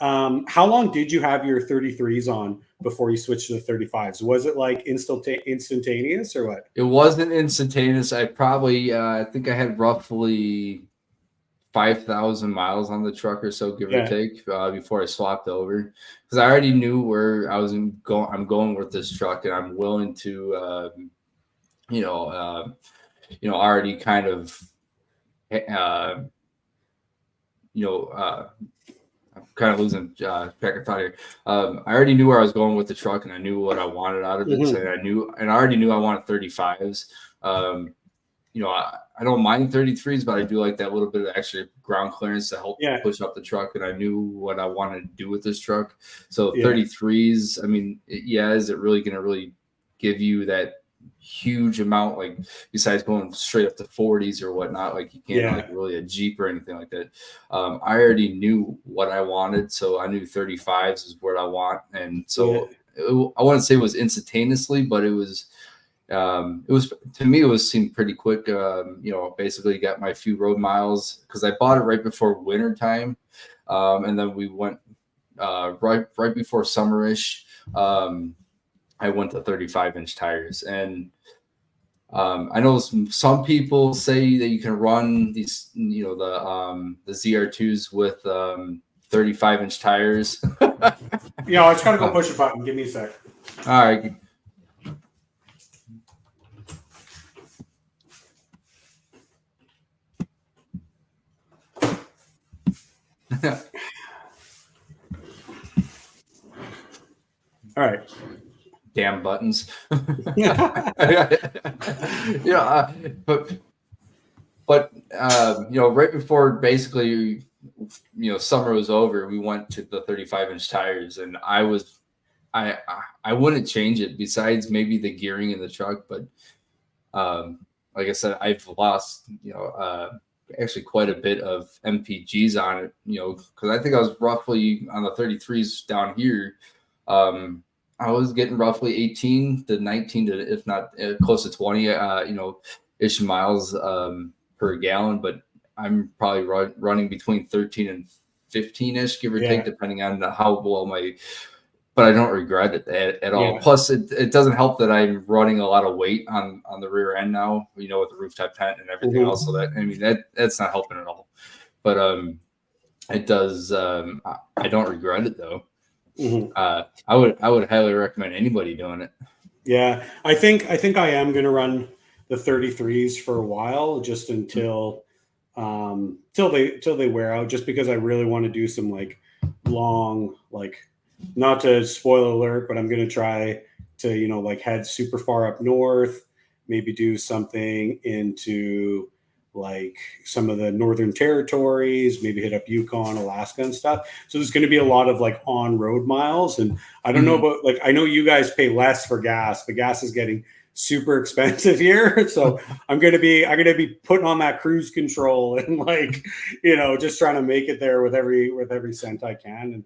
how long did you have your 33s on before you switched to the 35s? Was it like instantaneous or what? It wasn't instantaneous. I probably I think I had roughly 5,000 miles on the truck or so, give or take, before I swapped over, because I already knew where I was going. I'm going with this truck, and I'm willing to, already kind of, I'm kind of losing track of thought here. I already knew where I was going with the truck, and I knew what I wanted out of it. So I already knew I wanted 35s. I don't mind 33s, but I do like that little bit of extra ground clearance to help push up the truck. And I knew what I wanted to do with this truck. So 33s, I mean, is it really going to really give you that huge amount, like besides going straight up to 40s or whatnot? Like you can't like really a Jeep or anything like that. I already knew what I wanted. So I knew 35s is what I want. And so I wouldn't say it was instantaneously, but it was to me, it seemed pretty quick. Basically got my few road miles because I bought it right before winter time. And then we went right before summerish. I went to 35-inch tires, and I know some people say that you can run these, the ZR2s with 35-inch tires. I just gotta go push a button. Give me a sec. All right. All right. Damn buttons. But right before basically, summer was over, we went to the 35-inch tires, and I wouldn't change it besides maybe the gearing in the truck. But like I said, I've lost, actually quite a bit of MPGs on it, because I think I was roughly on the 33s down here. I was getting roughly 18 to 19 to, if not close to 20, ish miles per gallon, but I'm probably running between 13 and 15-ish, give or take, depending on how well but I don't regret it at all. Yeah. Plus, it doesn't help that I'm running a lot of weight on the rear end now, with the rooftop tent and everything else. So that's not helping at all. But it does. I don't regret it though. I would highly recommend anybody doing it. Yeah, I think I am going to run the 33s for a while, just until till they wear out, just because I really want to do some like long, like, not to spoil alert, but I'm going to try to, like head super far up north, maybe do something into like some of the northern territories, maybe hit up Yukon, Alaska and stuff. So there's going to be a lot of like on-road miles. And I don't know about, like, I know you guys pay less for gas, but gas is getting super expensive here. So I'm going to be putting on that cruise control and like, just trying to make it there with every cent I can. And,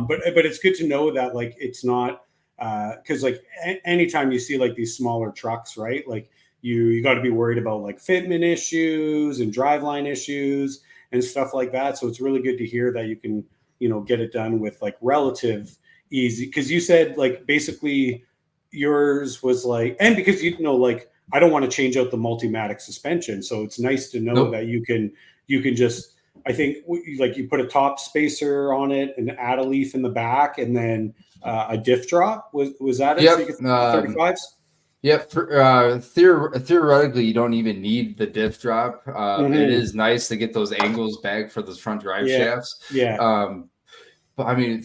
but it's good to know that like, it's not, cause like anytime you see like these smaller trucks, right? Like you got to be worried about like fitment issues and driveline issues and stuff like that. So it's really good to hear that you can, get it done with like relative easy. Cause you said like, basically yours was like, and because like, I don't want to change out the Multimatic suspension. So it's nice to know that you can just, I think like you put a top spacer on it and add a leaf in the back and then a diff drop. Was that it? Yep. So you get 35s? Yep. Theoretically, you don't even need the diff drop. It is nice to get those angles back for those front drive shafts. Yeah. But I mean,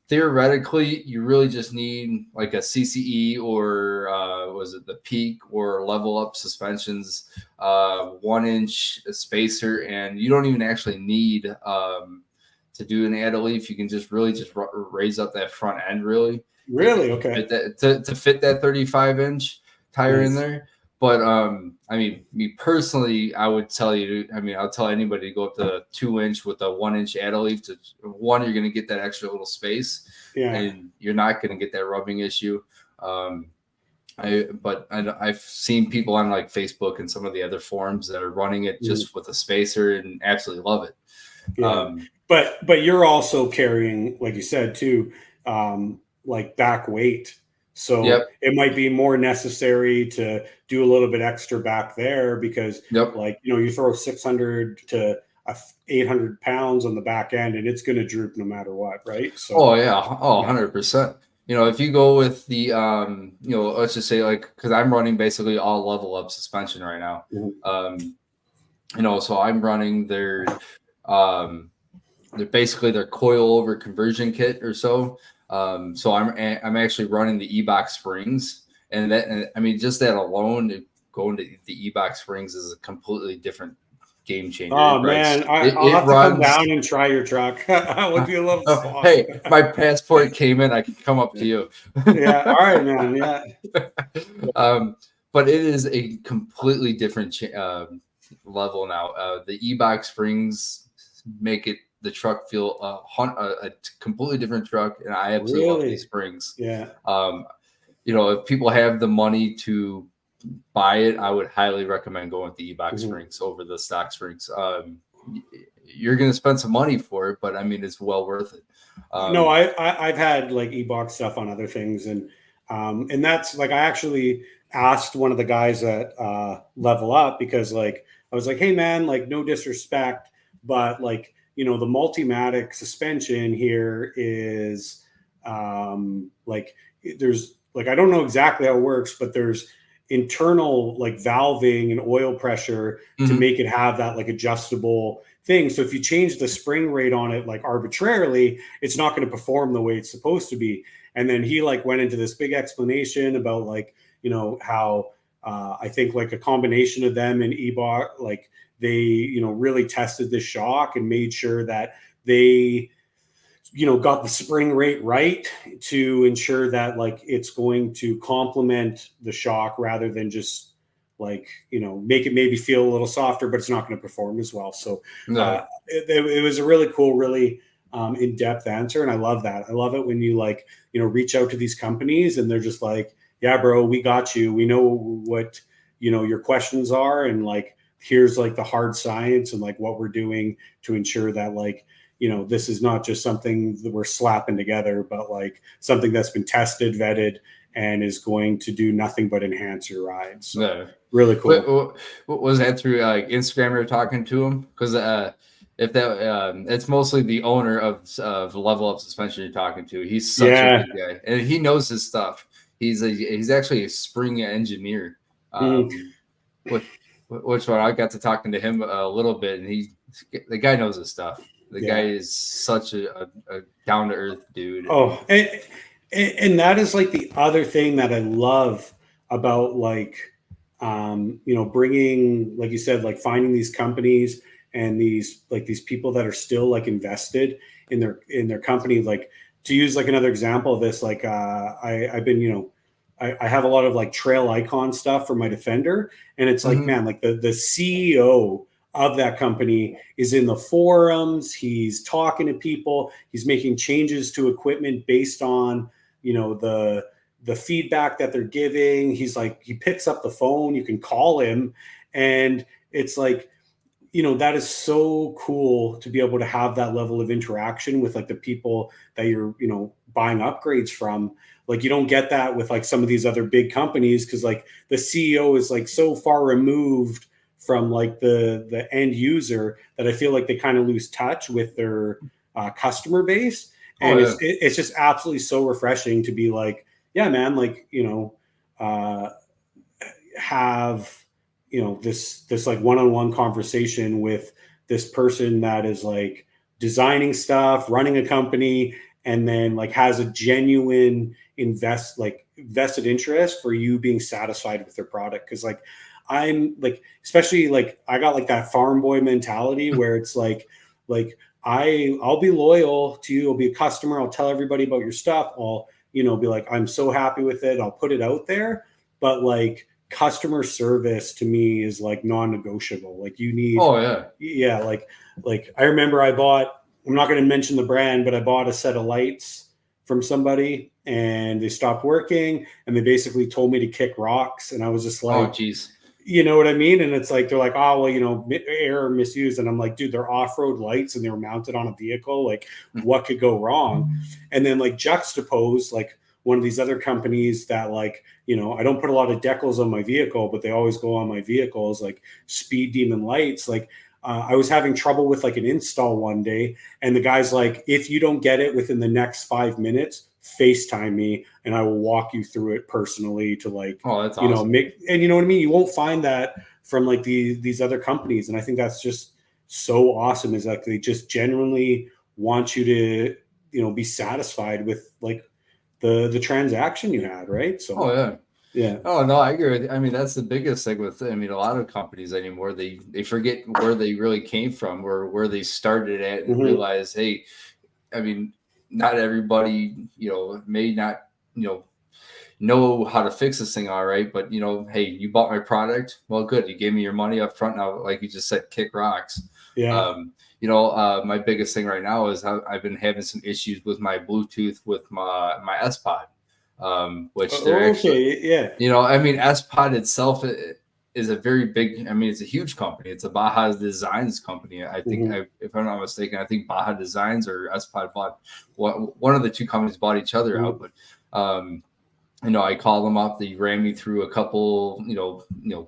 theoretically, you really just need like a CCE or was it the Peak or Level Up suspensions, 1-inch spacer, and you don't even actually need to do an add a leaf. You can just raise up that front end really. Really? Okay. To fit that 35-inch tire in there. But I mean, me personally, I would tell you, I'll tell anybody to go up to 2-inch with a 1-inch add a leaf. You're going to get that extra little space, and you're not going to get that rubbing issue. I've seen people on like Facebook and some of the other forums that are running it just with a spacer and absolutely love it. Yeah. But you're also carrying, like you said too, like back weight. So it might be more necessary to do a little bit extra back there because like, you throw 600 to 800 pounds on the back end and it's going to droop no matter what. Right. So, 100%. If you go with the, let's just say like, cause I'm running basically all Level Up suspension right now. So I'm running they're basically their coilover conversion kit or so. So I'm actually running the E-Box springs, and just that alone, going to the E-Box springs is a completely different game changer. Oh man, I'll have to come down and try your truck. That would be a little fun. Hey, my passport came in. I can come up to you. Yeah. All right, man. Yeah. But it is a completely different level now. The E-Box springs make the truck feel a completely different truck, and I absolutely love these springs. Yeah. If people have the money to buy it, I would highly recommend going with the E-Box springs over the stock springs. You're going to spend some money for it, but it's well worth it. No, I've had like E-Box stuff on other things, and that's like I actually asked one of the guys at Level Up because like I was like, hey man, like no disrespect, but like the Multimatic suspension here is like there's like I don't know exactly how it works, but there's internal like valving and oil pressure to make it have that like adjustable thing. So if you change the spring rate on it like arbitrarily, it's not going to perform the way it's supposed to be. And then he like went into this big explanation about like how I think like a combination of them and E-Box like they really tested the shock and made sure that they got the spring rate right to ensure that like it's going to complement the shock rather than just like make it maybe feel a little softer, but it's not going to perform as well. So it was a really cool, really in-depth answer, and I love that. I love it when you like reach out to these companies and they're just like, yeah bro, we got you, we know what your questions are, and like here's like the hard science and like what we're doing to ensure that like, this is not just something that we're slapping together, but like something that's been tested, vetted, and is going to do nothing but enhance your ride. So Yeah. really cool. What was that through like Instagram? You're talking to him because if that it's mostly the owner of Level Up Suspension you're talking to. He's such a good guy, and he knows his stuff. He's actually a spring engineer. Which one I got to talking to him a little bit, and the guy knows his stuff. The guy is such a down to earth dude. Oh, and that is like the other thing that I love about like, bringing, like you said, like finding these companies and these people that are still like invested in their company. Like, to use like another example of this, like I've been, I have a lot of like trail icon stuff for my Defender, and it's like, man, like the CEO of that company is in the forums. He's talking to people. He's making changes to equipment based on, the feedback that they're giving. He's like, he picks up the phone, you can call him. And it's like, that is so cool to be able to have that level of interaction with like the people that you're, buying upgrades from. Like, you don't get that with like some of these other big companies, because like the CEO is like so far removed from like the end user that I feel like they kind of lose touch with their customer base. And it's just absolutely so refreshing to be like, yeah, man, like, have, this like one-on-one conversation with this person that is like designing stuff, running a company, and then like has a genuine vested interest for you being satisfied with their product. Cause like, I'm like, especially like I got like that farm boy mentality where it's like I'll be loyal to you. I'll be a customer. I'll tell everybody about your stuff. I'll, be like, I'm so happy with it. I'll put it out there. But like customer service to me is like non-negotiable. Like you need, like I remember I'm not going to mention the brand, but I bought a set of lights from somebody and they stopped working and they basically told me to kick rocks. And I was just like, oh, geez. You know what I mean? And it's like, they're like, oh, well, error, misuse. And I'm like, dude, they're off-road lights and they were mounted on a vehicle. Like, what could go wrong? And then like juxtapose like one of these other companies that like, I don't put a lot of decals on my vehicle, but they always go on my vehicles, like Speed Demon lights. Like I was having trouble with like an install one day, and the guy's like, if you don't get it within the next 5 minutes, FaceTime me and I will walk you through it personally to like, that's awesome. And you know what I mean? You won't find that from like these other companies. And I think that's just so awesome, is like, they just genuinely want you to, be satisfied with like the transaction you had. Right. So, yeah. Oh, no, I agree. I mean, that's the biggest thing with, a lot of companies anymore, they forget where they really came from or where they started at and realize, hey, not everybody, may not, know how to fix this thing. All right. But, hey, you bought my product. Well, good. You gave me your money up front. Now, like you just said, kick rocks. Yeah. My biggest thing right now is I've been having some issues with my Bluetooth with my S-Pod, which they're actually, S-Pod itself is a very big, it's a huge company. It's a Baja Designs company. I think, if I'm not mistaken, I think Baja Designs or S-Pod bought one of the two companies bought each other out. But, I call them up. They ran me through a couple,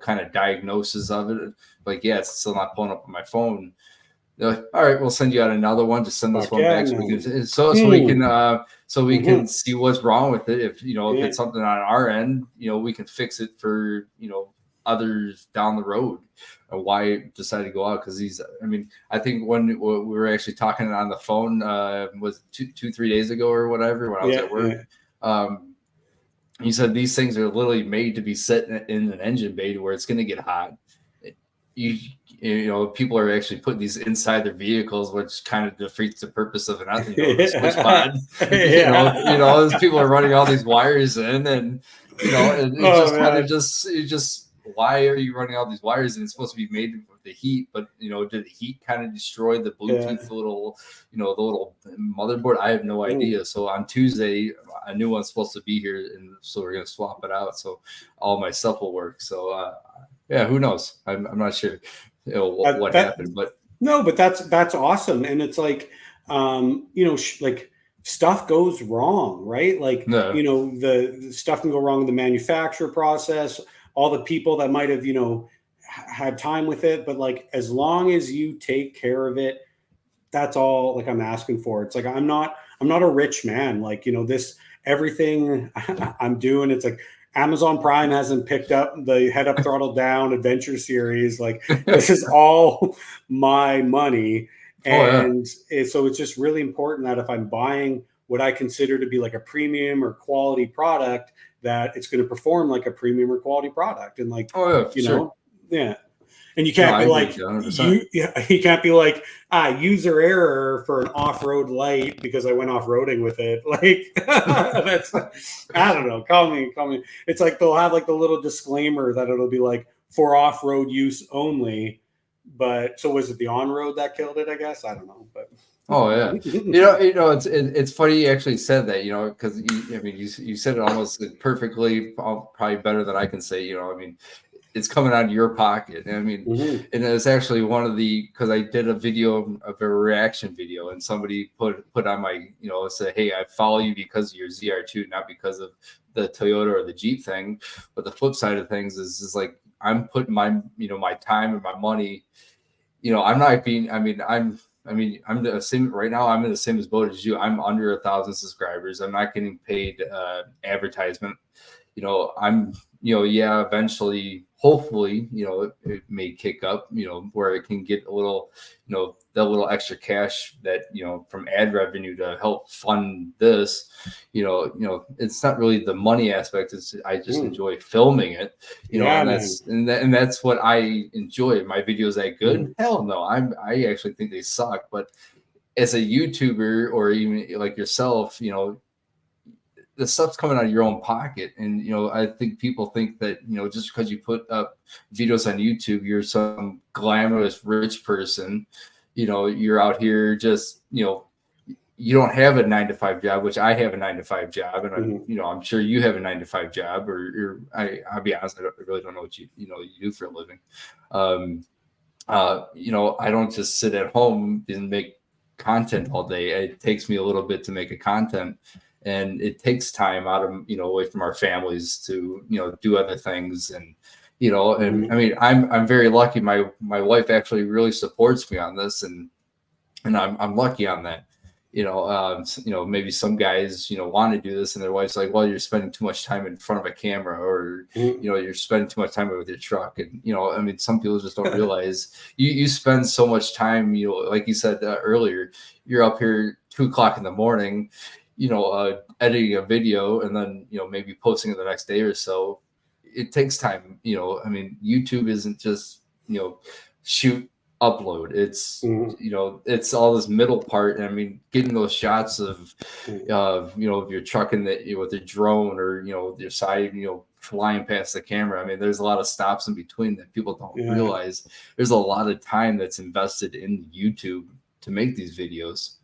kind of diagnosis of it. Like, yeah, it's still not pulling up on my phone. They're like, all right, we'll send you out another one. Just send this one back so we can see what's wrong with it. If if it's something on our end, we can fix it for others down the road. Why it decided to go out, because I think when we were actually talking on the phone was 2-3 days ago or whatever when I was at work. He said these things are literally made to be set in an engine bay where it's going to get hot. People are actually putting these inside their vehicles, which kind of defeats the purpose of an switch pod. Those people are running all these wires in, and why are you running all these wires? And it's supposed to be made with the heat, but did the heat kind of destroy the Bluetooth little, the little motherboard? I have no idea. So on Tuesday, a new one's supposed to be here, and so we're gonna swap it out so all my stuff will work. So Yeah, who knows? I'm not sure what happened, but no, but that's awesome. And it's like, you know, like stuff goes wrong, right? Like, no. you know, the stuff can go wrong in the manufacture process, all the people that might have, you know, had time with it. But like, as long as you take care of it, that's all like I'm asking for. It's like, I'm not a rich man. Like, you know, this, everything I'm doing, it's like, Amazon Prime hasn't picked up the Head Up Throttle Down adventure series. Like, this is all my money. Oh yeah. And so it's just really important that if I'm buying what I consider to be like a premium or quality product, that it's going to perform like a premium or quality product. And like, Oh yeah, for you sure. know, yeah. And you No, can't I be agree like, with you 100%. you can't be like, user error for an off-road light because I went off-roading with it. Like, that's, I don't know. Call me. It's like they'll have like the little disclaimer that it'll be like for off-road use only. But so was it the on-road that killed it? I guess I don't know. But Oh yeah, you know, it's funny you actually said that, you know, because I mean, you said it almost perfectly, probably better than I can say. You know, I mean, it's coming out of your pocket. I mean, mm-hmm. and it's actually one of the, because I did a video of a reaction video, and somebody put on my, you know, said, hey, I follow you because of your ZR2, not because of the Toyota or the Jeep thing. But the flip side of things is like I'm putting my, you know, my time and my money. You know, I'm not being. I'm the same right now. I'm in the same boat as you. I'm under 1,000 subscribers. I'm not getting paid advertisement. You know, yeah, eventually, hopefully, you know, it may kick up, you know, where it can get a little, you know, that little extra cash that, you know, from ad revenue to help fund this, you know, it's not really the money aspect. It's, I just enjoy filming it, you know, Yeah, and that's what I enjoy. My videos that good? Hell no. I actually think they suck, but as a YouTuber or even like yourself, you know, the stuff's coming out of your own pocket. And, you know, I think people think that, you know, just because you put up videos on YouTube, you're some glamorous rich person, you know, you're out here just, you know, you don't have a 9-to-5 job, which I have a 9-to-5 job. And I'm, you know, I'm sure you have a 9-to-5 job, or I'll be honest, I really don't know what you do for a living. You know, I don't just sit at home and make content all day. It takes me a little bit to make a content, and it takes time out of, you know, away from our families to, you know, do other things. And, you know, and I mean, I'm very lucky. My wife actually really supports me on this, and I'm lucky on that. You know, maybe some guys, you know, want to do this, and their wife's like, well, you're spending too much time in front of a camera, or, you know, you're spending too much time with your truck. And, you know, I mean, some people just don't realize you spend so much time, you know, like you said earlier, you're up here 2 o'clock in the morning, you know, editing a video, and then, you know, maybe posting it the next day or so. It takes time, you know. I mean, YouTube isn't just, you know, shoot, upload. It's, you know, it's all this middle part. And I mean, getting those shots of, you know, of your truck in the, you know, with the drone, or, you know, your side, you know, flying past the camera. I mean, there's a lot of stops in between that people don't realize. There's a lot of time that's invested in YouTube to make these videos.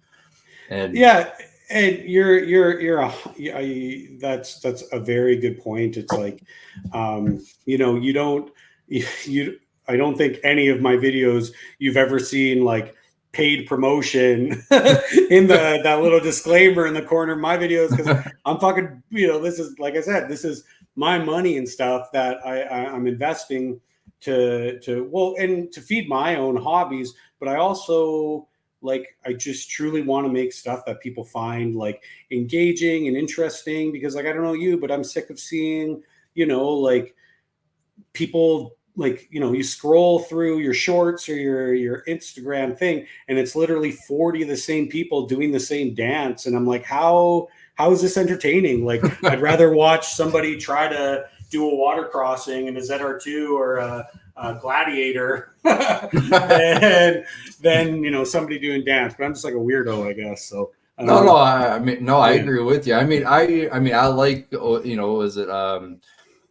And yeah, and that's a very good point. It's like, you know, I don't think any of my videos you've ever seen like paid promotion in that little disclaimer in the corner of my videos, because I'm fucking, you know, this is, like I said, this is my money and stuff that I'm investing to feed my own hobbies. But I also, like, I just truly want to make stuff that people find like engaging and interesting, because, like, I don't know you, but I'm sick of seeing, you know, like, people, like, you know, you scroll through your shorts or your Instagram thing, and it's literally 40 of the same people doing the same dance. And I'm like, how is this entertaining? Like, I'd rather watch somebody try to do a water crossing in a ZR2 or a Gladiator and then, you know, somebody doing dance. But I'm just like a weirdo, I guess. So I mean, I agree with you. I mean, I like, you know, was it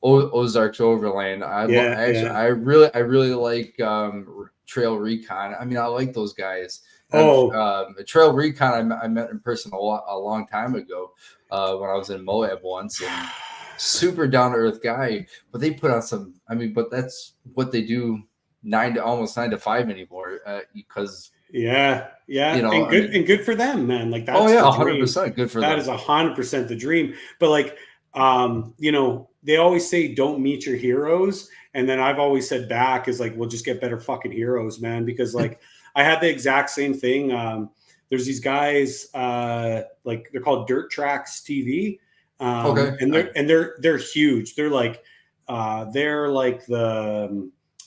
Ozarks Overland? I really like Trail Recon. I mean, I like those guys. Trail Recon I met in person a long time ago when I was in Moab once, and super down to earth guy, but they put on some. I mean, but that's what they do almost 9 to 5 anymore because Yeah, you know, and I mean, good for them, man. Like oh that's yeah, the dream. 100% good for That them. is 100% the dream. But like, you know, they always say don't meet your heroes, and then I've always said back is like, we'll just get better fucking heroes, man. Because like, I had the exact same thing. There's these guys, like they're called Dirt Tracks TV, Okay, and they're huge. They're like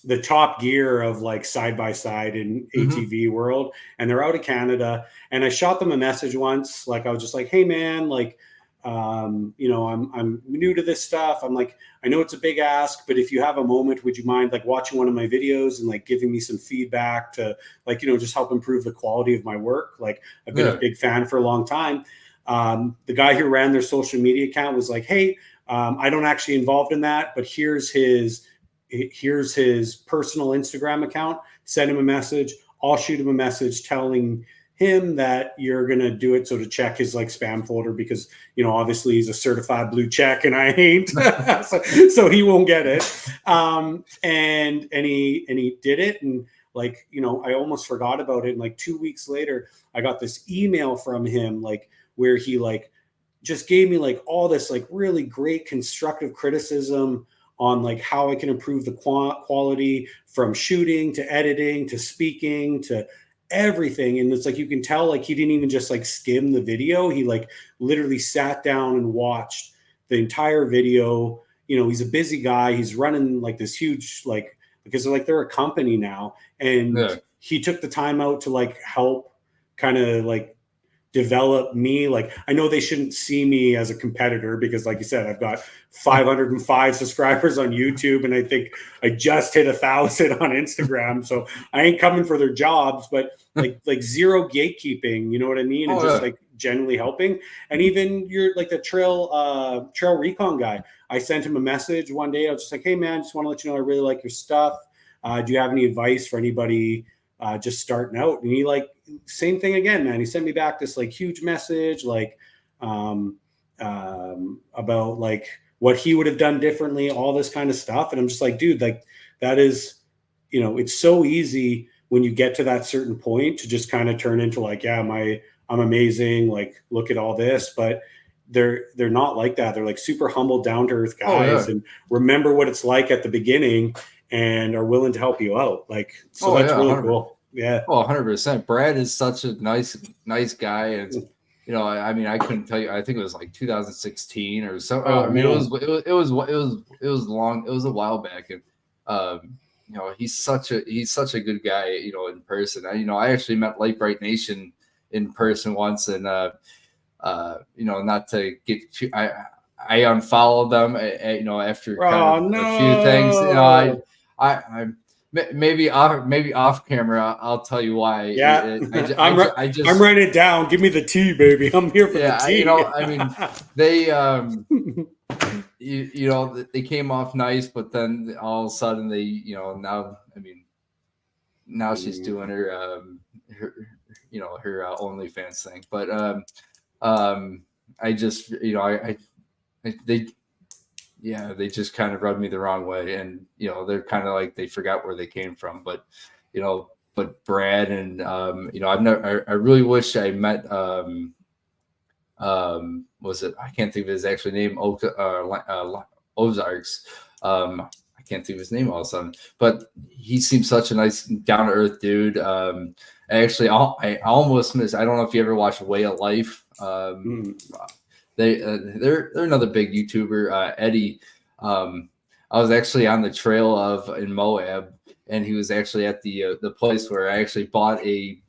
the top gear of like side by side in ATV world, and they're out of Canada. And I shot them a message once, like I was just like, hey man, like you know, I'm new to this stuff. I'm like, I know it's a big ask, but if you have a moment, would you mind like watching one of my videos and like giving me some feedback to like, you know, just help improve the quality of my work? Like I've been a big fan for a long time. The guy who ran their social media account was like, hey, I don't actually involved in that, but here's his personal Instagram account. Send him a message. I'll shoot him a message telling him that you're going to do it. So to check his like spam folder, because, you know, obviously he's a certified blue check and I ain't, so he won't get it. And he did it. And like, you know, I almost forgot about it. And like 2 weeks later, I got this email from him, like where he like just gave me like all this like really great constructive criticism on like how I can improve the quality from shooting to editing to speaking to everything. And it's like, you can tell like he didn't even just like skim the video. He like literally sat down and watched the entire video. You know, he's a busy guy. He's running like this huge, like, because they're a company now. And he took the time out to like help kind of like develop me. Like, I know they shouldn't see me as a competitor because like you said, I've got 505 subscribers on YouTube and I think I just hit 1,000 on Instagram. So I ain't coming for their jobs, but like zero gatekeeping, you know what I mean? And just like generally helping. And even you're like the trail recon guy. I sent him a message one day. I was just like, hey man, just want to let you know I really like your stuff. Do you have any advice for anybody just starting out? And he like, same thing again, man. He sent me back this like huge message, like about like what he would have done differently, all this kind of stuff. And I'm just like, dude, like that is, you know, it's so easy when you get to that certain point to just kind of turn into like, yeah, I'm amazing. Like, look at all this, but they're not like that. They're like super humble, down to earth guys and remember what it's like at the beginning and are willing to help you out. Like, so that's really 100%. cool. Yeah. Oh, 100%. Brad is such a nice guy. And, you know, I mean, I couldn't tell you, I think it was like 2016 or so. Oh, I mean, man. it was long. It was a while back. And, you know, he's such a good guy, you know, in person. I actually met Light Bright Nation in person once and, you know, not to get, I unfollowed them, you know, after kind of a few things, you know, I'm, maybe off camera. I'll tell you why. Yeah, I'm writing it down. Give me the tea, baby. I'm here for the tea. You know, I mean, they, you know, they came off nice, but then all of a sudden they, you know, now, I mean, now she's doing her you know, her OnlyFans thing, but I just, you know, they just kind of rubbed me the wrong way. And, you know, they're kind of like, they forgot where they came from. But, you know, but Brad and, you know, I really wish I met, was it, I can't think of his actual name, Ozarks. I can't think of his name all of a sudden, but he seems such a nice, down to earth dude. Actually, I almost missed, I don't know if you ever watched Way of Life. They're another big YouTuber, Eddie. I was actually on the trail in Moab, and he was actually at the place where I actually bought a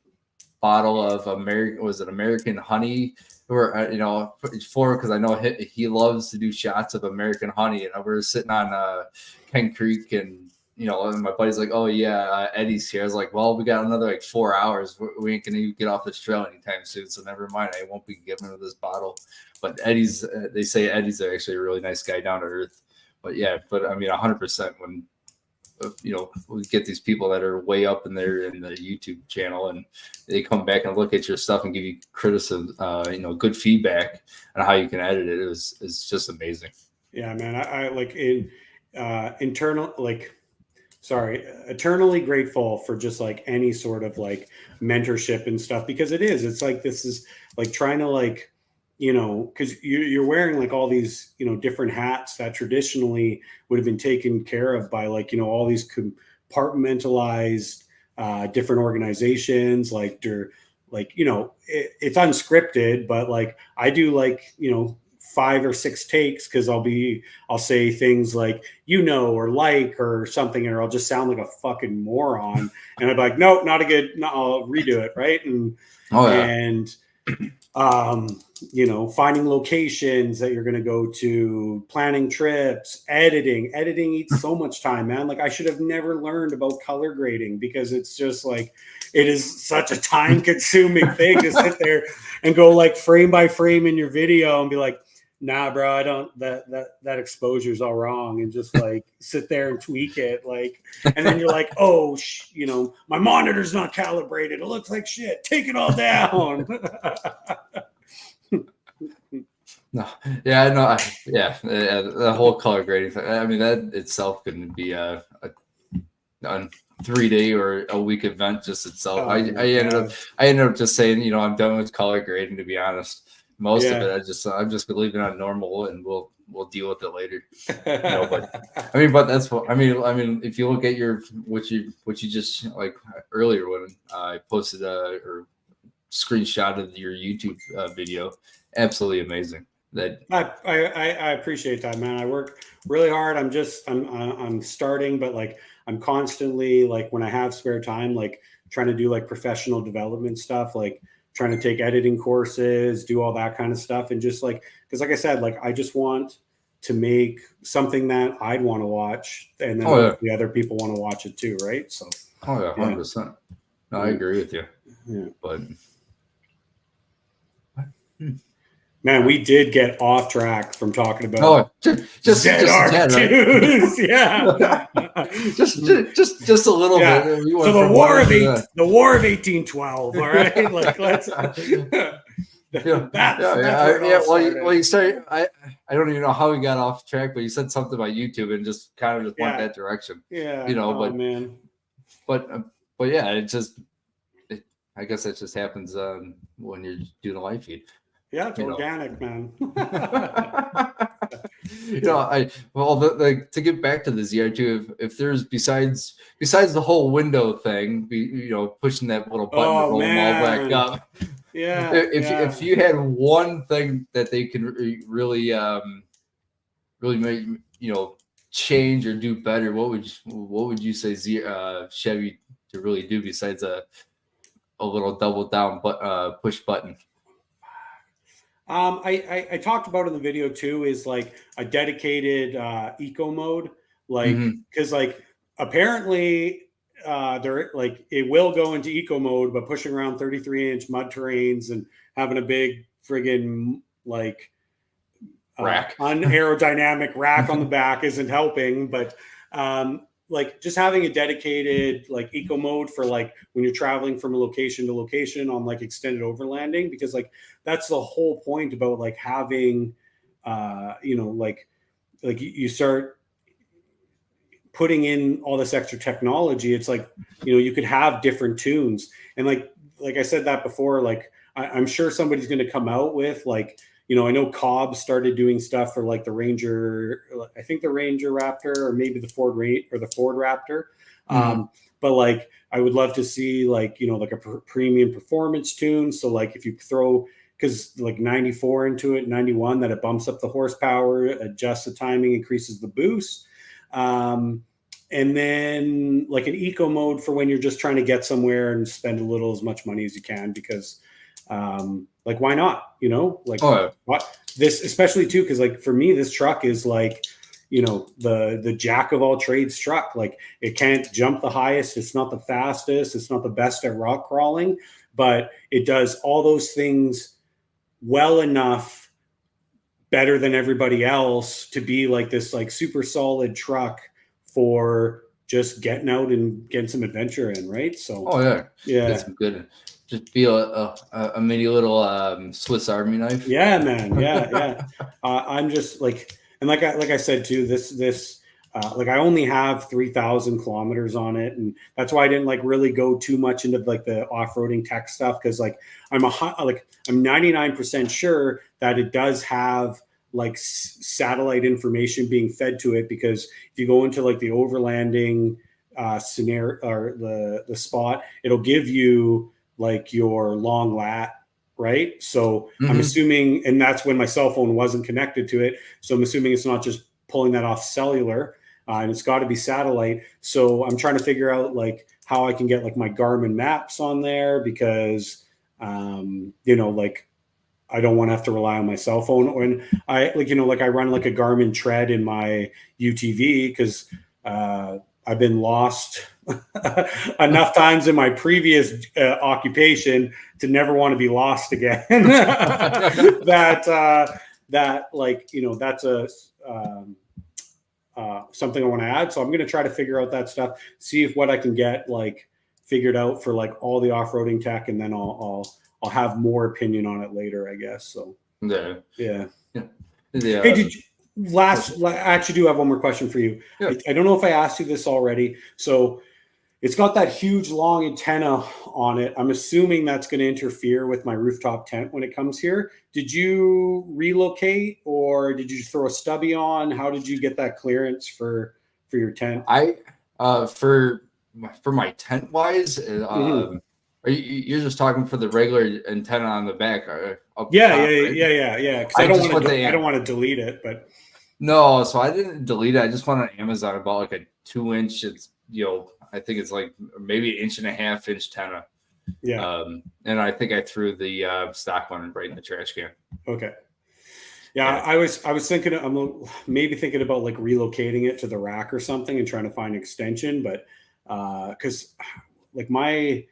bottle of American honey, or you know, because I know he loves to do shots of American honey, and we were sitting on Ken Creek, and you know, and my buddy's like, oh yeah, Eddie's here. I was like, well, we got another like 4 hours. We ain't gonna even get off this trail anytime soon, so never mind. I won't be giving him this bottle. But Eddie's, they say Eddie's actually a really nice guy, down to earth. But yeah, but I mean, 100% when, you know, we get these people that are way up in the YouTube channel and they come back and look at your stuff and give you criticism, you know, good feedback on how you can edit it. It's just amazing. Yeah, man. I like in internal like sorry, eternally grateful for just like any sort of like mentorship and stuff because it's like this is like trying to like because you're wearing like all these different hats that traditionally would have been taken care of by like all these compartmentalized different organizations like they're like it's unscripted but like I do like 5 or 6 takes because I'll say things like or like or something or I'll just sound like a fucking moron and I'm like no not a good no I'll redo it right and finding locations that you're going to go to, planning trips, editing eats so much time, man. Like I should have never learned about color grading because it's just like it is such a time consuming thing to sit there and go like frame by frame in your video and be like, nah, bro, I don't that exposure is all wrong and just like sit there and tweak it like and then you're like, oh my monitor's not calibrated, it looks like shit, take it all down. No, yeah, no, yeah, the whole color grading thing. I mean, that itself couldn't be a 3-day or a week event just itself. I ended up just saying, I'm done with color grading. To be honest, most of it, I'm just leaving it on normal, and we'll deal with it later. But but that's what I mean. If you look at what you just like earlier when I posted or screenshotted your YouTube video, absolutely amazing. That I appreciate that, man. I work really hard. I'm starting, but like I'm constantly like when I have spare time, like trying to do like professional development stuff, like trying to take editing courses, do all that kind of stuff, and just like because like I said, like I just want to make something that I'd want to watch, and then the other people want to watch it too, right? So 100%. No, I agree with you. Yeah, but. Man, we did get off track from talking about just right? Yeah, just a little bit. So the War of 1812. All right, like let's. Well, you started. I don't even know how we got off track, but you said something about YouTube and just kind of just went that direction. Yeah, but yeah, I guess that just happens when you're doing a live feed. Yeah, it's organic, man. To get back to the ZR2, if there's besides the whole window thing, pushing that little button to roll them all back up. Yeah. If you had one thing that they can really make change or do better, what would you say Chevy to really do besides a little double down push button? I talked about in the video too is like a dedicated eco mode, like because like apparently they're like it will go into eco mode, but pushing around 33-inch mud terrains and having a big friggin' like rack, unaerodynamic rack on the back isn't helping, but like just having a dedicated like eco mode for like when you're traveling from a location to location on like extended overlanding, because like that's the whole point about like having like you start putting in all this extra technology. It's like you could have different tunes, and like I said that before, like I'm sure somebody's going to come out with like I know Cobb started doing stuff for like the Ranger, I think the Ranger Raptor, or maybe the Ford Raptor. But like, I would love to see like, like a premium performance tune. So like if you throw, cause like 94 into it, 91, that it bumps up the horsepower, adjusts the timing, increases the boost. And then like an eco mode for when you're just trying to get somewhere and spend as much money as you can, because like why not, what this especially too, because like for me this truck is like the jack of all trades truck. Like it can't jump the highest, it's not the fastest, it's not the best at rock crawling, but it does all those things well enough better than everybody else to be like this like super solid truck for just getting out and getting some adventure in, right? So that's good. Just be a mini little Swiss Army knife. Yeah, man. Yeah. I'm just like, And like I said too, this like I only have 3,000 kilometers on it, and that's why I didn't like really go too much into like the off-roading tech stuff, because like I'm 99% sure that it does have like satellite information being fed to it, because if you go into like the overlanding scenario or the spot, it'll give you like your long lat, right? So I'm assuming, and that's when my cell phone wasn't connected to it, so I'm assuming it's not just pulling that off cellular, and it's got to be satellite. So I'm trying to figure out like how I can get like my Garmin maps on there, because you know, like I don't want to have to rely on my cell phone. When I like, you know, like I run like a Garmin tread in my UTV, because I've been lost enough times in my previous occupation to never want to be lost again. that like, you know, that's a something I want to add. So I'm going to try to figure out that stuff, see if what I can get like figured out for like all the off-roading tech, and then I'll have more opinion on it later, I guess. So yeah. Hey, did you I actually do have one more question for you. Yeah. I don't know if I asked you this already. So it's got that huge long antenna on it. I'm assuming that's going to interfere with my rooftop tent when it comes here. Did you relocate, or did you just throw a stubby on? How did you get that clearance for your tent? For my tent wise, you're just talking for the regular antenna on the back? Yeah. Because I don't want to delete it, but no. So I didn't delete it. I just went on Amazon about like a 2-inch. It's, you know, I think it's like maybe 1.5 inch antenna. Yeah. And I think I threw the stock one right in the trash can. Okay. Yeah. I was thinking, I'm maybe thinking about like relocating it to the rack or something and trying to find an extension, but because like the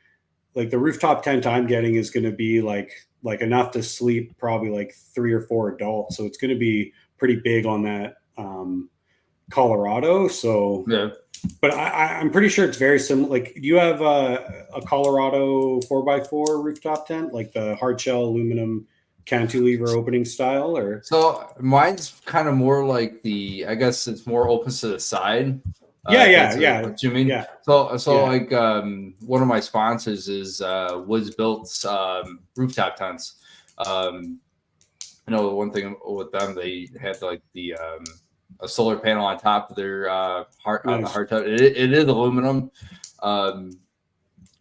rooftop tent I'm getting is going to be like enough to sleep probably like 3 or 4 adults. So it's going to be pretty big on that Colorado. So yeah. But I'm pretty sure it's very similar. Like, do you have a Colorado 4x4 rooftop tent, like the hard shell aluminum cantilever opening style? Or so mine's kind of more like I guess it's more open to the side. Yeah. What you mean? Yeah. So like one of my sponsors is Woods Built's rooftop tents. You know, one thing with them, they had like the a solar panel on top of their on the hardtop. It is aluminum. You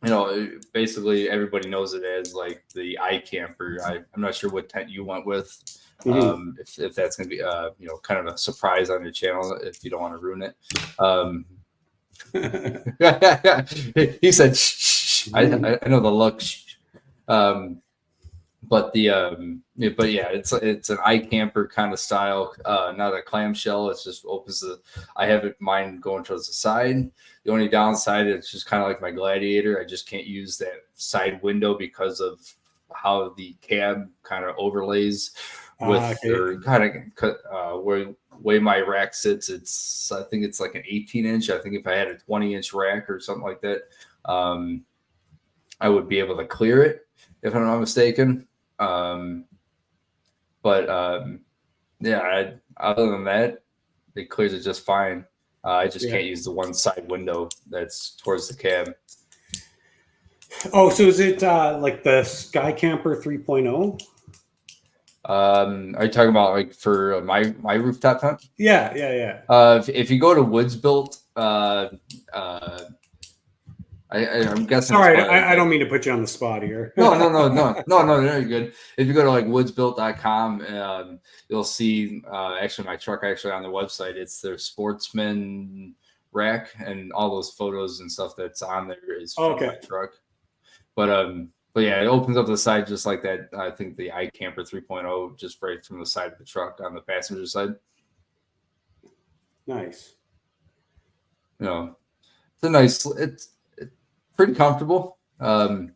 know, basically everybody knows it as like the iCamper. I'm not sure what tent you went with. If that's going to be you know, kind of a surprise on your channel, if you don't want to ruin it. He said, shh. I know the look. But yeah, it's an iCamper kind of style, not a clamshell. It's just opens I have mine going towards the side. The only downside, it's just kind of like my Gladiator. I just can't use that side window because of how the cab kind of overlays with or kind of way my rack sits. I think it's like an 18-inch. I think if I had a 20-inch rack or something like that, I would be able to clear it, if I'm not mistaken. Yeah, other than that, it clears it just fine. I just can't use the one side window that's towards the cab. Oh, so is it like the Sky Camper 3.0? Are you talking about like for my rooftop tent? Yeah. If you go to Woods Built, I'm guessing. Sorry, I don't mean to put you on the spot here. No, you're good. If you go to like woodsbuilt.com, you'll see actually my truck actually on the website. It's their sportsman rack, and all those photos and stuff that's on there is from my truck. But yeah, it opens up the side just like that. I think the iCamper 3.0 just right from the side of the truck on the passenger side. Nice. You know, it's pretty comfortable. I'm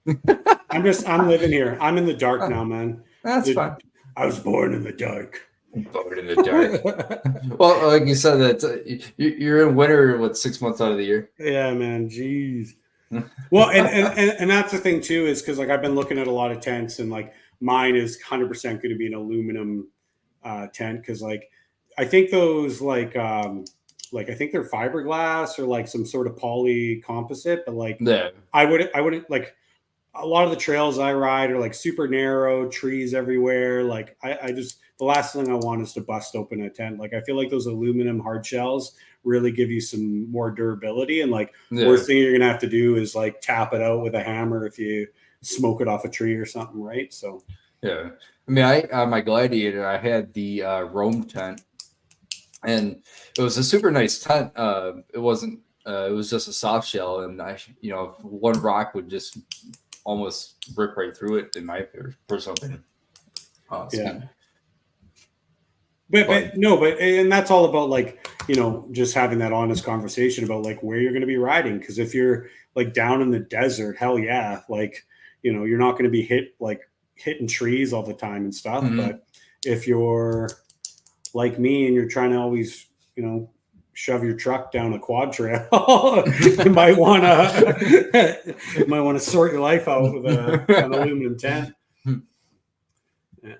living here. I'm in the dark now, man. That's fine. I was born in the dark. Born in the dark. Well, like you said, that you're in winter, 6 months out of the year? Yeah, man. Jeez. Well, and that's the thing too, is because like I've been looking at a lot of tents, and like mine is 100% going to be an aluminum tent, because like I think those like I think they're fiberglass or like some sort of poly composite, but like Yeah. I wouldn't like a lot of the trails I ride are like super narrow, trees everywhere. Like I just the last thing I want is to bust open a tent. Like I feel like those aluminum hard shells really give you some more durability. And like worst thing you're gonna have to do is like tap it out with a hammer if you smoke it off a tree or something, right? So yeah. I mean, I on my Gladiator, I had the Rome tent, and it was a super nice tent. It wasn't. It was just a soft shell, and one rock would just almost rip right through it. In my personal opinion. Yeah. But and that's all about like, just having that honest conversation about like where you're going to be riding. Because if you're like down in the desert, hell yeah, like, you're not going to be hitting trees all the time and stuff. Mm-hmm. But if you're like me and you're trying to always, shove your truck down a quad trail, you might want to sort your life out with an aluminum tent. Yeah.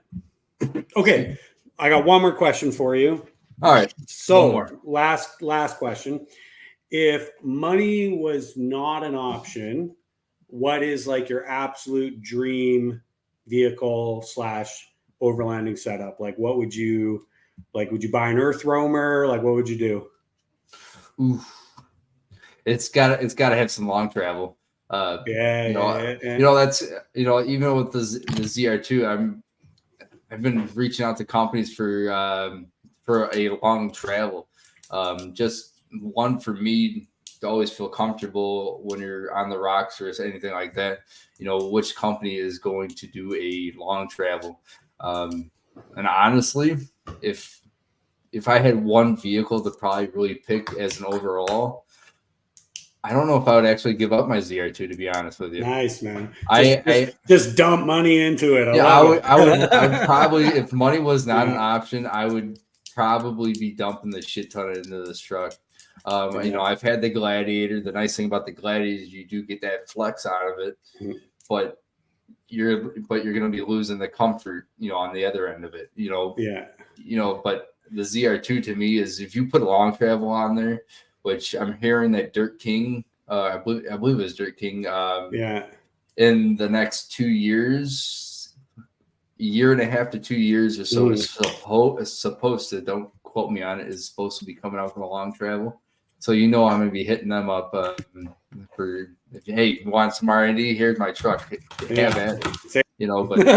Okay. I got one more question for you. All right. So last question. If money was not an option, what is like your absolute dream vehicle / overlanding setup? Like what would you buy an Earth Roamer? Like what would you do? Oof. It's gotta have some long travel. That's even with the ZR2, I've been reaching out to companies for a long travel. Just one for me to always feel comfortable when you're on the rocks or anything like that. Which company is going to do a long travel. And honestly, if I had one vehicle to probably really pick as an overall, I don't know if I would actually give up my ZR2, to be honest with you. Nice, man. Just dump money into it. I would probably, if money was not an option, I would probably be dumping the shit ton into this truck. I've had the Gladiator. The nice thing about the Gladiator is you do get that flex out of it, but you're going to be losing the comfort, on the other end of it, but the ZR2 to me is, if you put a long travel on there, which I'm hearing that Dirt King, I believe it was Dirt King, in the next 2 years, year and a half to 2 years or so, is supposed to, don't quote me on it, is supposed to be coming out from a long travel. So I'm going to be hitting them up for, hey, you want some R&D? Here's my truck. Have it. But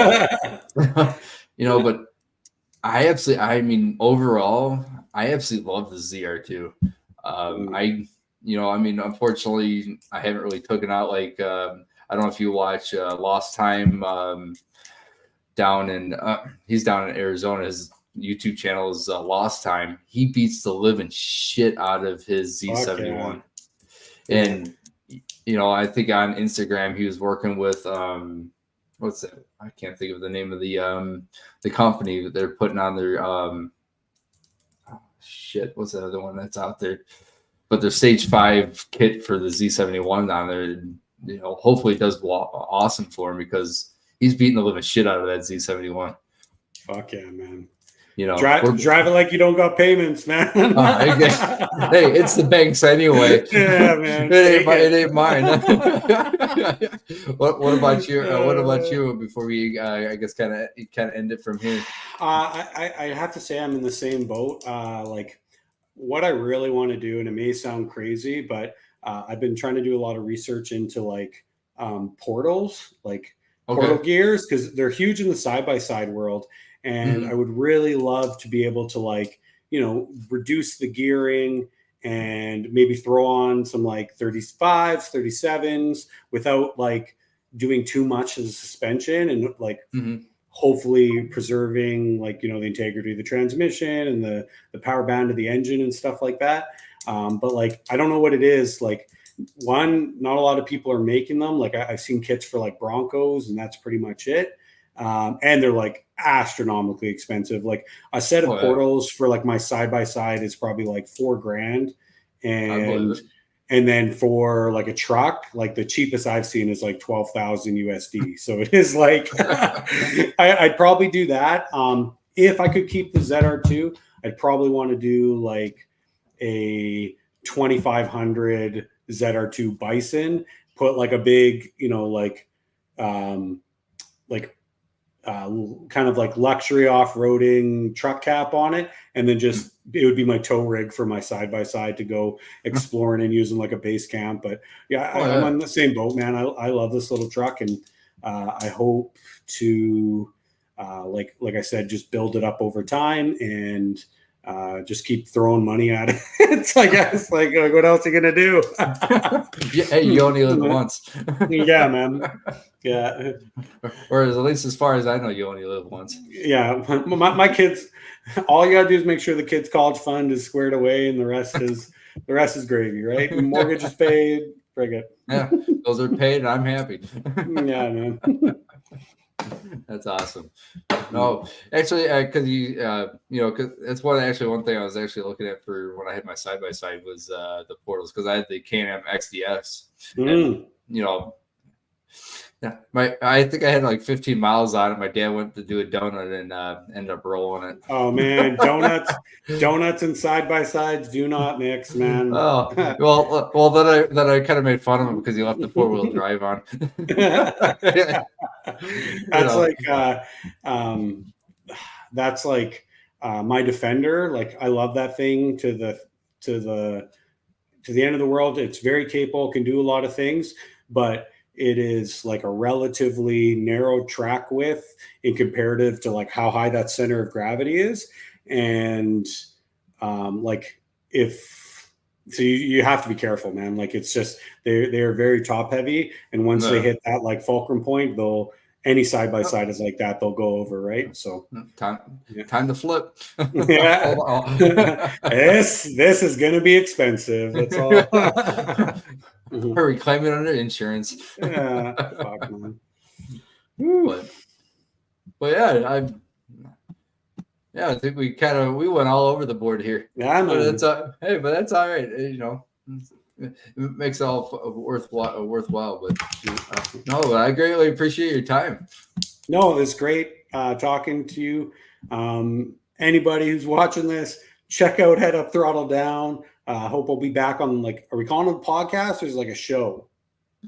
overall, I absolutely love the ZR2. Unfortunately, I haven't really taken out I don't know if you watch Lost Time he's down in Arizona. His YouTube channel is Lost Time. He beats the living shit out of his Z71. And I think on Instagram he was working with what's that? I can't think of the name of the company that they're putting on their what's the other one that's out there? But their Stage 5 kit for the Z71 on there, hopefully it does awesome for him, because he's beating the living shit out of that Z71. Fuck yeah, man. Drive it like you don't got payments, man. Hey, it's the banks anyway. Yeah, man. It ain't mine. What about you? What about you? Before we, I guess, kind of end it from here. I have to say I'm in the same boat. What I really want to do, and it may sound crazy, but I've been trying to do a lot of research into portals, portal gears, because they're huge in the side-by-side world. And I would really love to be able to reduce the gearing and maybe throw on some 35s, 37s without doing too much as a suspension, and hopefully preserving the integrity of the transmission and the power band of the engine and stuff like that. But I don't know what it is. One, not a lot of people are making them. I've seen kits for Broncos, and that's pretty much it. And they're astronomically expensive. A set of portals for my side-by-side is probably $4,000. And then for a truck, the cheapest I've seen is 12,000 USD. So it is I'd probably do that. If I could keep the ZR2, I'd probably want to do like a 2500 ZR2 Bison, put like a big, kind of like luxury off-roading truck cap on it, and then just it would be my tow rig for my side-by-side to go exploring and using like a base camp. But yeah, I'm on the same boat, man. I love this little truck, and I hope to like I said, just build it up over time and just keep throwing money at it. It's I guess like what else are you gonna do? Hey, you only live once. Yeah, man. Yeah. Or at least as far as I know, you only live once. Yeah, my kids. All you gotta do is make sure the kids' college fund is squared away, and the rest is gravy, right? Mortgage is paid. Bring it. Yeah, those are paid, and I'm happy. Yeah, man. That's awesome. No, actually, because because that's one thing I was actually looking at for when I had my side by side was the portals, because I had the Can-Am XDS. And, yeah, I think I had like 15 miles on it. My dad went to do a donut and ended up rolling it. Oh man, donuts and side by sides do not mix, man. Oh well, then I kind of made fun of him because he left the 4-wheel drive on. That's like my Defender. Like I love that thing to the end of the world. It's very capable, can do a lot of things, but it is like a relatively narrow track width in comparative to like how high that center of gravity is. And you have to be careful, man. Like it's just, they're very top heavy. And once they hit that like fulcrum point, any side by side is like that, they'll go over, right? So time to flip. Yeah. This is gonna be expensive. That's all. Hurry, claim it under insurance. Yeah, fuck, man. But I think we went all over the board here. Yeah, man. But that's all right. It makes it all worthwhile. But no, I greatly appreciate your time. No, it's great talking to you. Anybody who's watching this, check out Head Up, Throttle Down. Hope we'll be back on, like, are we calling it a podcast or is it like a show?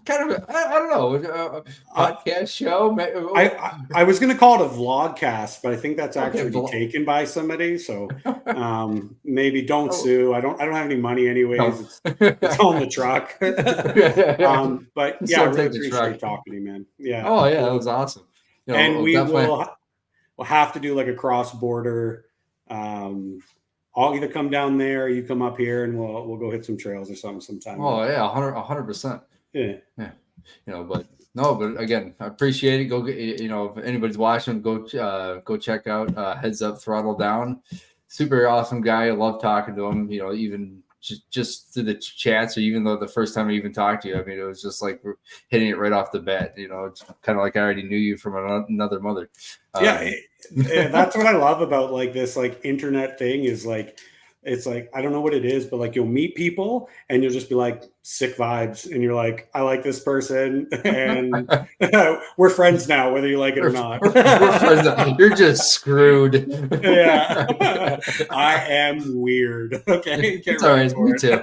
Kind of, I don't know, podcast show. I was going to call it a vlogcast, but I think that's actually taken by somebody. So maybe don't sue. I don't have any money anyways. No. It's on the truck. But yeah, I really appreciate talking to you, man. Yeah. Oh yeah, that was awesome. And we'll have to do like a cross border. I'll either come down there, or you come up here, and we'll go hit some trails or something sometime. Oh yeah, 100%. Yeah. But again, I appreciate it. Go get, if anybody's watching, go check out Heads Up, Throttle Down. Super awesome guy. I love talking to him. Even just through the chats, or even though the first time I even talked to you, I mean, it was just like hitting it right off the bat. It's kind of like I already knew you from another mother. Yeah, that's what I love about like this like internet thing is like, it's like, I don't know what it is, but like you'll meet people and you'll just be like sick vibes. And you're like, I like this person and we're friends now, whether you like it or not. We're friends now. You're just screwed. Yeah. I am weird. Okay. It's all right. Me too.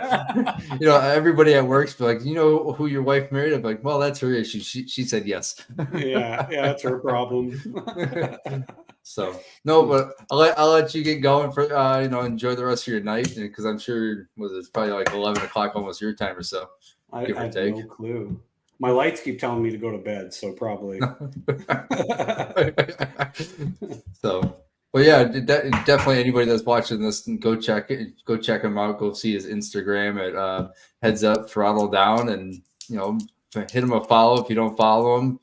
Everybody at work's be like, who your wife married? I'm like, well, that's her issue. She said yes. Yeah, that's her problem. So no, but I'll let you get going for enjoy the rest of your night, because I'm sure it's probably like 11 o'clock almost your time or so. I have no clue. My lights keep telling me to go to bed, so probably. So, but yeah, definitely anybody that's watching this, go check him out. Go see his Instagram at Heads Up Throttle Down, and hit him a follow if you don't follow him.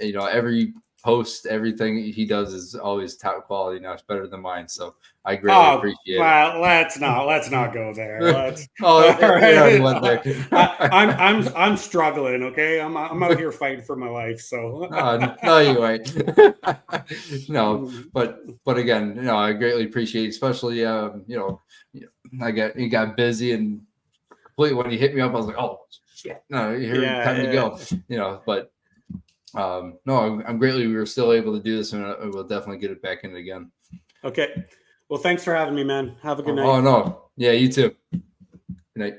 Every post, everything he does is always top quality. Now it's better than mine, so I greatly appreciate it. Well, let's not go there. Went there. I'm struggling. Okay, I'm out here fighting for my life. So no, you ain't. No, but again, I greatly appreciate it, especially you got busy and completely when you hit me up, I was like, oh shit, no, time to go. But. No, I'm greatly we were still able to do this, and we'll definitely get it back in again. Okay. Well, thanks for having me, man. Have a good night. Oh, no. Yeah, you too. Good night.